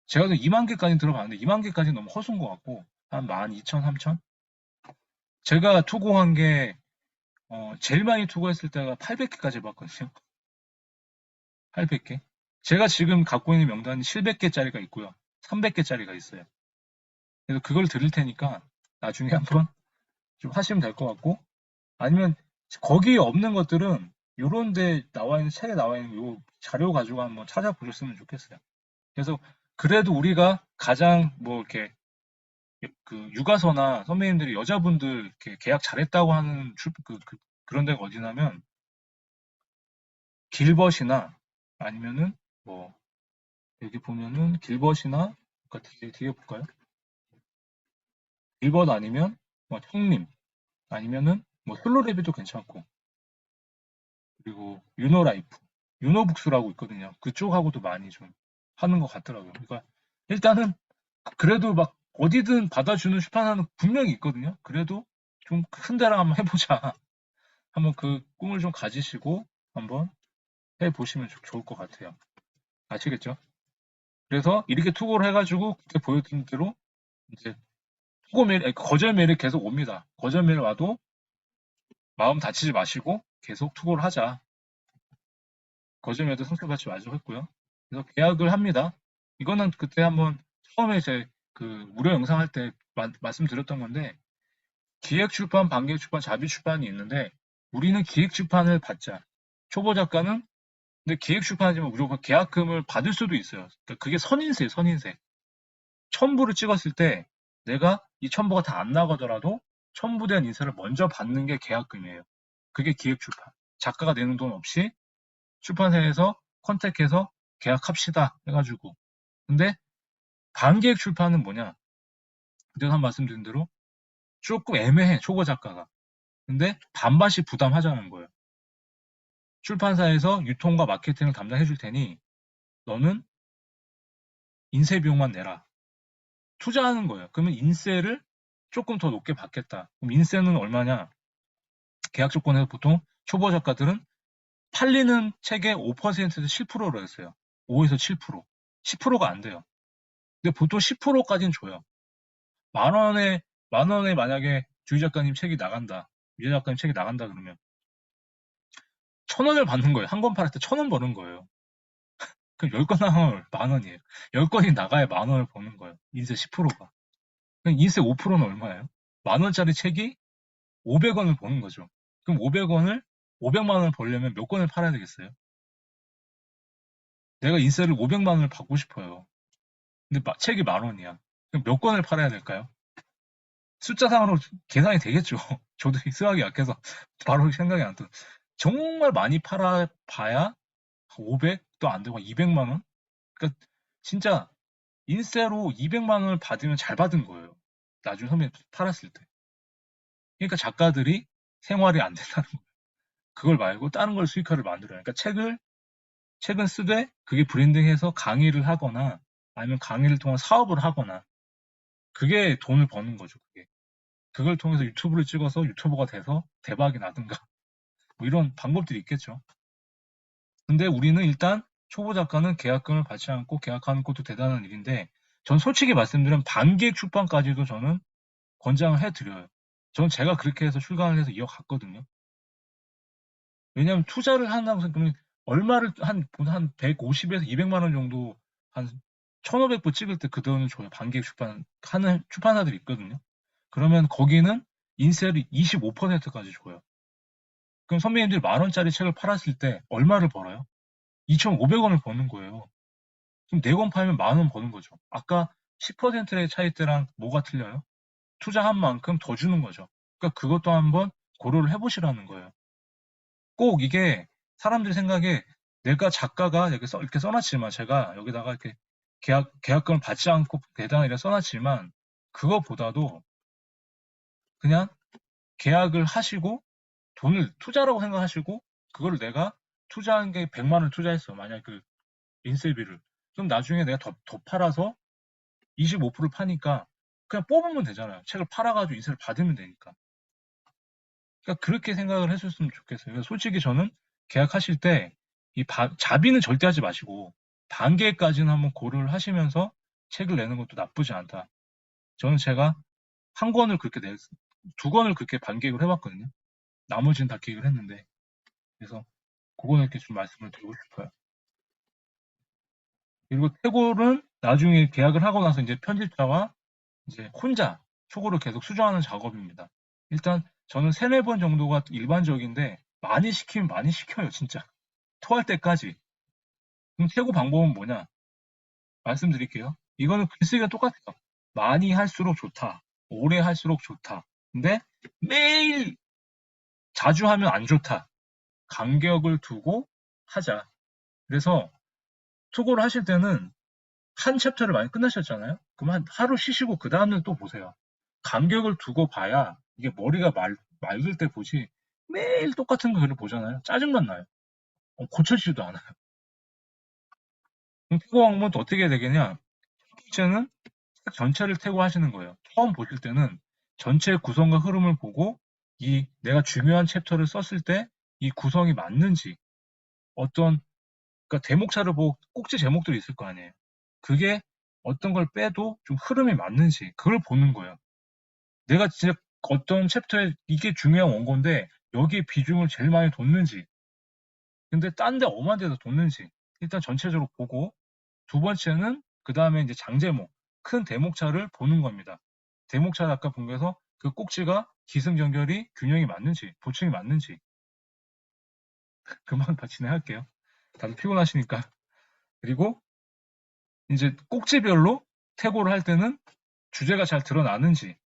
제가 2만 개까지 들어봤는데 2만 개까지 너무 허수인 것 같고 한 12,000, 3,000? 제가 투고한 게 제일 많이 투고했을 때가 800개까지 해봤거든요. 800개. 제가 지금 갖고 있는 명단이 700개짜리가 있고요. 300개짜리가 있어요. 그래서 그걸 드릴 테니까 나중에 한번 좀 하시면 될 것 같고 아니면 거기에 없는 것들은 요런 데 나와 있는 책에 나와 있는 요 자료 가지고 한번 찾아보셨으면 좋겠어요. 그래서 그래도 우리가 가장 뭐 이렇게 그 육아서나 선배님들이 여자분들 이렇게 계약 잘했다고 하는 그런 데가 어디냐면 길벗이나 아니면은 뭐 여기 보면은 길벗이나 뒤에 볼까요? 일벗 아니면 뭐 형님 아니면은 뭐 솔로레비도 괜찮고 그리고 유노라이프, 유노북스라고 있거든요. 그쪽하고도 많이 좀 하는 것 같더라고요. 그러니까 일단은 그래도 막 어디든 받아주는 출판사는 분명히 있거든요. 그래도 좀 큰 데랑 한번 해보자. 한번 그 꿈을 좀 가지시고 한번 해보시면 좋을 것 같아요. 아시겠죠? 그래서 이렇게 투고를 해가지고 그때 보여드린 대로 이제 투고 메일, 아니, 거절 메일이 계속 옵니다. 거절 메일 와도 마음 다치지 마시고 계속 투고를 하자. 거절 메일도 상처받지 마시고 했고요. 그래서 계약을 합니다. 이거는 그때 한번 처음에 제 그 무료 영상 할 때 말씀드렸던 건데 기획 출판, 반기획 출판, 자비 출판이 있는데 우리는 기획 출판을 받자. 초보 작가는 근데 기획 출판하지만 무조건 계약금을 받을 수도 있어요. 그러니까 그게 선인세예요, 선인세. 첨부를 찍었을 때 내가 이 첨부가 다 안 나가더라도 첨부된 인쇄를 먼저 받는 게 계약금이에요. 그게 기획 출판. 작가가 내는 돈 없이 출판사에서 컨택해서 계약합시다 해가지고. 근데 반기획 출판은 뭐냐? 그때도 한 말씀드린 대로 조금 애매해, 초보 작가가. 근데 반반씩 부담하자는 거예요. 출판사에서 유통과 마케팅을 담당해 줄 테니 너는 인쇄 비용만 내라. 투자하는 거예요. 그러면 인세를 조금 더 높게 받겠다. 그럼 인세는 얼마냐? 계약 조건에서 보통 초보 작가들은 팔리는 책의 5%에서 7%로 했어요. 5에서 7%. 10%가 안 돼요. 근데 보통 10%까지는 줘요. 만 원에 만약에 주희 작가님 책이 나간다. 유재 작가님 책이 나간다 그러면 1,000원을 받는 거예요. 한 권 팔을 때 1,000원 버는 거예요. 그럼 10건 나가면 만 원이에요. 10건이 나가야 만 원을 버는 거예요. 인세 10%가. 그럼 인세 5%는 얼마예요? 만 원짜리 책이 500원을 버는 거죠. 그럼 500원을 500만 원을 벌려면 몇 권을 팔아야 되겠어요? 내가 인세를 500만 원을 받고 싶어요. 근데 책이 만 원이야. 그럼 몇 권을 팔아야 될까요? 숫자상으로 계산이 되겠죠. 저도 수학이 약해서 바로 생각이 안 나. 정말 많이 팔아봐야 500도 안 되고 200만 원? 그러니까 진짜 인세로 200만 원을 받으면 잘 받은 거예요. 나중에 선배 팔았을 때. 그러니까 작가들이 생활이 안 된다는 거예요. 그걸 말고 다른 걸 수익화를 만들어요. 그러니까 책은 쓰되 그게 브랜딩해서 강의를 하거나 아니면 강의를 통한 사업을 하거나 그게 돈을 버는 거죠. 그게. 그걸 통해서 유튜브를 찍어서 유튜버가 돼서 대박이 나든가 뭐 이런 방법들이 있겠죠. 근데 우리는 일단 초보 작가는 계약금을 받지 않고 계약하는 것도 대단한 일인데 전 솔직히 말씀드리면 반기획 출판까지도 저는 권장을 해드려요. 저는 제가 그렇게 해서 출간을 해서 이어갔거든요. 왜냐하면 투자를 한다고 생각하면 얼마를 한 150에서 200만 원 정도 한 1,500부 찍을 때 그 돈을 줘요. 반기획 출판 하는 출판사들이 있거든요. 그러면 거기는 인세를 25%까지 줘요. 그럼 선배님들이 만 원짜리 책을 팔았을 때 얼마를 벌어요? 2,500원을 버는 거예요. 그럼 4권 팔면 만 원 버는 거죠. 아까 10%의 차이대랑 뭐가 틀려요? 투자한 만큼 더 주는 거죠. 그러니까 그것도 한번 고려를 해보시라는 거예요. 꼭 이게 사람들이 생각에 내가 작가가 이렇게 써놨지만 제가 여기다가 이렇게 계약금을 받지 않고 대단하게 써놨지만 그것보다도 그냥 계약을 하시고 돈을 투자라고 생각하시고 그걸 내가 투자한 게 100만 원을 투자했어. 만약 그 인쇄비를. 그럼 나중에 내가 더 팔아서 25% 파니까 그냥 뽑으면 되잖아요. 책을 팔아가지고 인쇄를 받으면 되니까. 그러니까 그렇게 생각을 했었으면 좋겠어요. 그래서 솔직히 저는 계약하실 때 이 자비는 절대 하지 마시고 반개까지는 한번 고려를 하시면서 책을 내는 것도 나쁘지 않다. 저는 제가 한 권을 그렇게 두 권을 그렇게 반개획을 해봤거든요. 나머지는 다 기획을 했는데 그래서 그거는 이렇게 좀 말씀을 드리고 싶어요. 그리고 태고는 나중에 계약을 하고 나서 이제 편집자와 이제 혼자 초고를 계속 수정하는 작업입니다. 일단 저는 3-4번 정도가 일반적인데 많이 시키면 많이 시켜요, 진짜. 토할 때까지. 그럼 최고 방법은 뭐냐? 말씀드릴게요. 이거는 글쓰기가 똑같아요. 많이 할수록 좋다. 오래 할수록 좋다. 근데 매일 자주 하면 안 좋다. 간격을 두고 하자. 그래서 투고를 하실 때는 한 챕터를 많이 끝나셨잖아요. 그럼 하루 쉬시고 그 다음날 또 보세요. 간격을 두고 봐야 이게 머리가 맑을 때 보지 매일 똑같은 글을 보잖아요. 짜증만 나요. 고쳐지지도 않아요. 그럼 태고 방법은 또 어떻게 되겠냐? 첫 번째는 책 전체를 태고하시는 거예요. 처음 보실 때는 전체 구성과 흐름을 보고 이 내가 중요한 챕터를 썼을 때 이 구성이 맞는지 어떤 그러니까 대목차를 보고 꼭지 제목들이 있을 거 아니에요. 그게 어떤 걸 빼도 좀 흐름이 맞는지 그걸 보는 거예요. 내가 진짜 어떤 챕터에 이게 중요한 원고인데 여기에 비중을 제일 많이 뒀는지 근데 딴 데 엄한 데서 뒀는지 일단 전체적으로 보고 두 번째는 그 다음에 이제 장제목 큰 대목차를 보는 겁니다. 대목차를 아까 본 거에서 그 꼭지가 기승전결이 균형이 맞는지 보충이 맞는지 금방 다 진행할게요. 다들 피곤하시니까. 그리고 이제 꼭지별로 태고를 할 때는 주제가 잘 드러나는지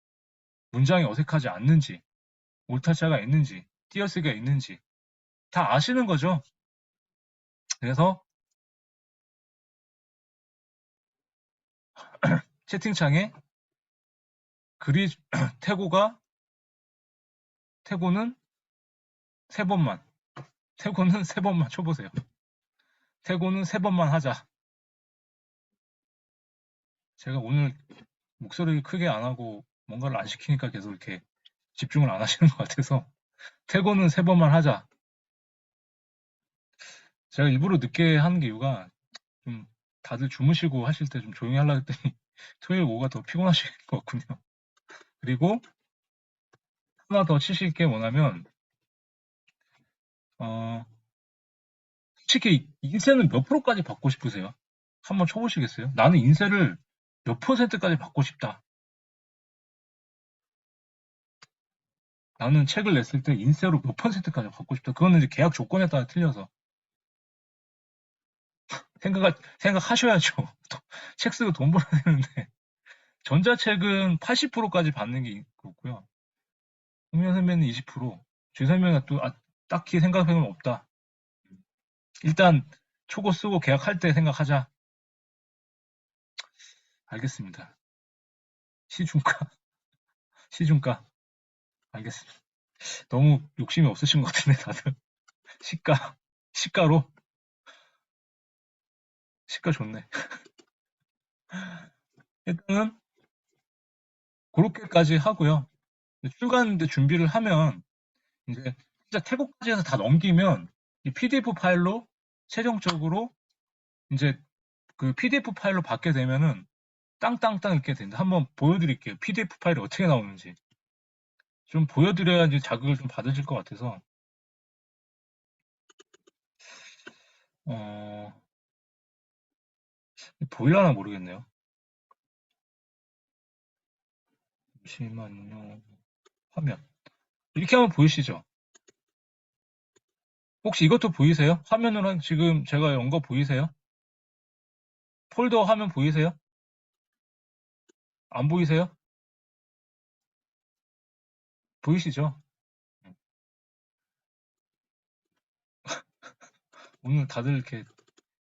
문장이 어색하지 않는지 오타자가 있는지 띄어쓰기가 있는지 다 아시는 거죠. 그래서 채팅창에 글이 태고는 세 번만 태고는 세 번만 쳐보세요. 태고는 세 번만 하자. 제가 오늘 목소리를 크게 안 하고 뭔가를 안 시키니까 계속 이렇게 집중을 안 하시는 것 같아서 태고는 세 번만 하자. 제가 일부러 늦게 하는 게 이유가 좀 다들 주무시고 하실 때 좀 조용히 하려고 했더니 토요일 오후가 더 피곤하실 것 같군요. 그리고 하나 더 치실 게 뭐냐면 솔직히 인쇄는 몇 프로까지 받고 싶으세요? 한번 쳐보시겠어요? 나는 인쇄를 몇 퍼센트까지 받고 싶다. 나는 책을 냈을 때 인쇄로 몇 퍼센트까지 받고 싶다. 그거는 이제 계약 조건에 따라 틀려서 생각하셔야죠. 책 쓰고 돈 벌어야 되는데 전자책은 80%까지 받는 게 있고요. 홍명 선배는 20%, 주 선배는 또 딱히 생각해는 없다. 일단 초고 쓰고 계약할 때 생각하자. 알겠습니다. 시중가, 시중가. 알겠습니다. 너무 욕심이 없으신 것 같은데 다들 시가, 시가로 시가 좋네. 일단은 그렇게까지 하고요. 출간인데 준비를 하면 이제 진짜 태국까지 해서 다 넘기면 이 PDF 파일로 최종적으로 이제 그 PDF 파일로 받게 되면은 땅땅땅 이렇게 된다. 한번 보여드릴게요. PDF 파일이 어떻게 나오는지 좀 보여드려야지 자극을 좀 받으실 것 같아서 어, 보일라나 모르겠네요. 잠시만요. 화면 이렇게 하면 보이시죠? 혹시 이것도 보이세요? 화면으로 지금 제가 연 거 보이세요? 폴더 화면 보이세요? 안 보이세요? 보이시죠? 오늘 다들 이렇게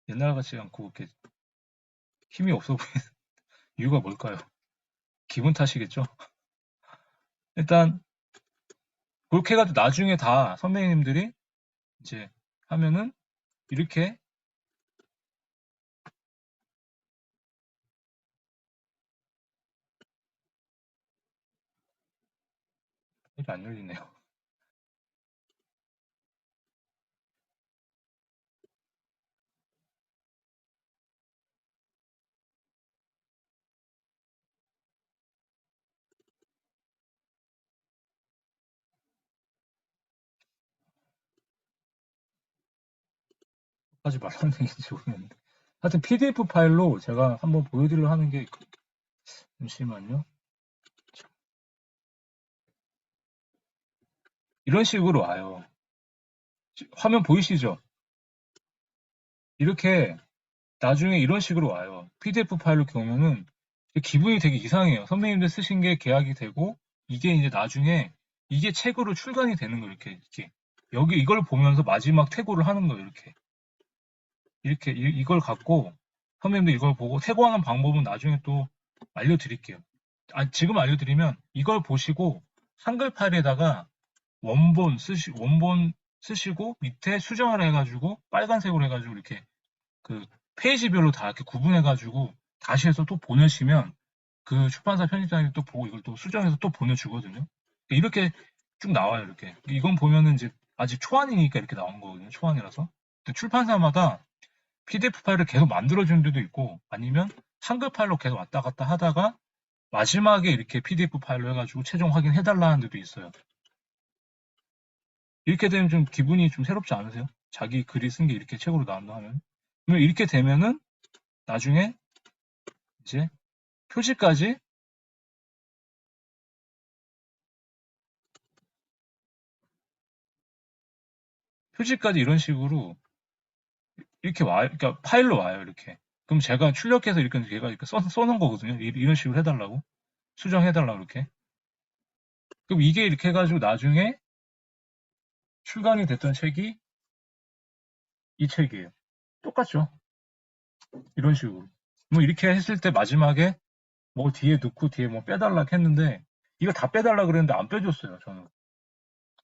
옛날 같지 않고 이렇게 힘이 없어 보이는 이유가 뭘까요? 기분 탓이겠죠? 일단 그렇게 해가지고 나중에 다 선배님들이 이제 하면은 이렇게 이렇게 안 열리네요. 하지 말라는 얘기인지 모르겠는데 하여튼 PDF 파일로 제가 한번 보여드리려 하는 게 잠시만요. 이런 식으로 와요. 화면 보이시죠? 이렇게 나중에 이런 식으로 와요. PDF 파일로 보면은 기분이 되게 이상해요. 선배님들 쓰신 게 계약이 되고 이게 이제 나중에 이게 책으로 출간이 되는 거예요. 이렇게 여기 이걸 보면서 마지막 퇴고를 하는 거예요. 이렇게 이걸 갖고 선배님들 이걸 보고 퇴고하는 방법은 나중에 또 알려드릴게요. 지금 알려드리면 이걸 보시고 한글 파일에다가 원본 쓰시고 밑에 수정을 해가지고 빨간색으로 해가지고 이렇게 그 페이지별로 다 이렇게 구분해가지고 다시 해서 또 보내시면 그 출판사 편집장이 또 보고 이걸 또 수정해서 또 보내주거든요. 이렇게 쭉 나와요. 이렇게 이건 보면은 이제 아직 초안이니까 이렇게 나온 거거든요. 초안이라서. 근데 출판사마다 PDF 파일을 계속 만들어주는 데도 있고 아니면 한글 파일로 계속 왔다 갔다 하다가 마지막에 이렇게 PDF 파일로 해가지고 최종 확인해달라는 데도 있어요. 이렇게 되면 좀 기분이 좀 새롭지 않으세요? 자기 글이 쓴 게 이렇게 책으로 나온다 하면. 그러면 이렇게 되면은 나중에 이제 표지까지 이런 식으로 이렇게 와요. 그러니까 파일로 와요. 이렇게. 그럼 제가 출력해서 이렇게 얘가 이렇게 써놓은 거거든요. 이런 식으로 해달라고. 수정해달라고 이렇게. 그럼 이게 이렇게 해가지고 나중에 출간이 됐던 책이 이 책이에요. 똑같죠? 이런 식으로. 뭐 이렇게 했을 때 마지막에 뭐 뒤에 넣고 뒤에 뭐 빼달라고 했는데 이거 다 빼달라 그랬는데 안 빼줬어요. 저는.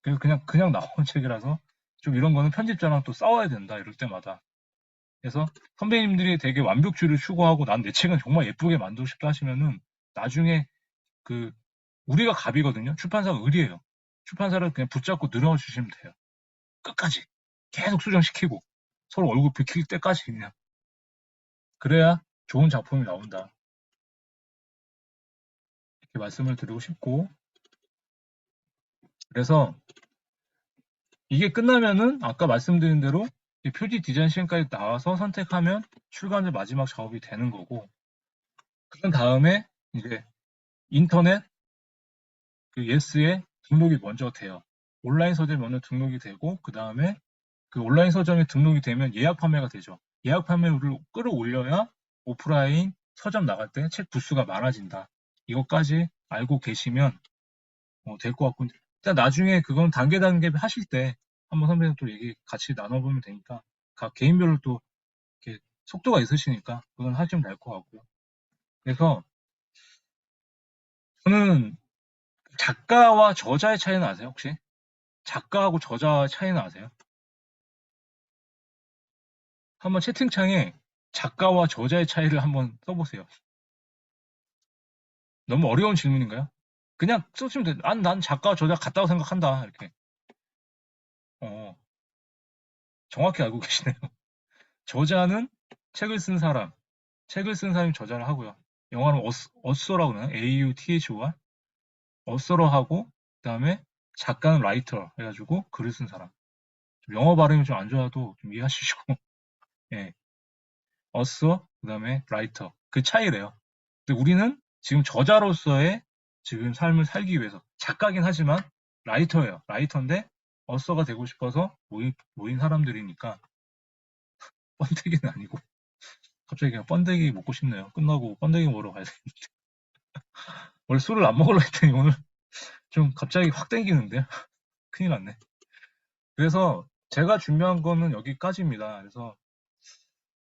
그래서 그냥 나온 책이라서 좀 이런 거는 편집자랑 또 싸워야 된다. 이럴 때마다. 그래서 선배님들이 되게 완벽주의를 추구하고 난 내 책은 정말 예쁘게 만들고 싶다 하시면은 나중에 그 우리가 갑이거든요. 출판사가 을이에요. 출판사를 그냥 붙잡고 늘어주시면 돼요. 끝까지 계속 수정시키고 서로 얼굴 붉힐 때까지 그냥 그래야 좋은 작품이 나온다. 이렇게 말씀을 드리고 싶고 그래서 이게 끝나면은 아까 말씀드린 대로 표지 디자인 시간까지 나와서 선택하면 출간의 마지막 작업이 되는 거고 그 다음에 이제 인터넷 그 예스에 등록이 먼저 돼요. 온라인 서점에 먼저 등록이 되고 그 다음에 그 온라인 서점에 등록이 되면 예약 판매가 되죠. 예약 판매를 끌어올려야 오프라인 서점 나갈 때 책 부수가 많아진다. 이것까지 알고 계시면 될 것 같고 일단 나중에 그건 단계 하실 때 한번 선배님 또 얘기 같이 나눠보면 되니까 각 개인별로 또 이렇게 속도가 있으시니까 그건 하시면 될 것 같고요. 그래서 저는 작가와 저자의 차이는 아세요 혹시? 작가하고 저자의 차이는 아세요? 한번 채팅창에 작가와 저자의 차이를 한번 써보세요. 너무 어려운 질문인가요? 그냥 써주면 돼. 난 작가와 저자 같다고 생각한다. 이렇게. 어, 정확히 알고 계시네요. 저자는 책을 쓴 사람, 책을 쓴 사람이 저자를 하고요. 영어는 어서라고 그러나? A-U-T-H-O-R? 어서로 하고, 그 다음에 작가는 라이터 해가지고 글을 쓴 사람. 좀 영어 발음이 좀 안 좋아도 좀 이해하시고, 예. 어서, 그 다음에 라이터. 그 차이래요. 근데 우리는 지금 저자로서의 지금 삶을 살기 위해서 작가긴 하지만 라이터예요. 라이터인데 어서가 되고 싶어서 모인 사람들이니까 번데기는 아니고 갑자기 그냥 번데기 먹고 싶네요. 끝나고 번데기 먹으러 가야 돼. 원래 술을 안 먹으려 했더니 오늘 좀 갑자기 확 땡기는데요. 큰일 났네. 그래서 제가 준비한 거는 여기까지입니다. 그래서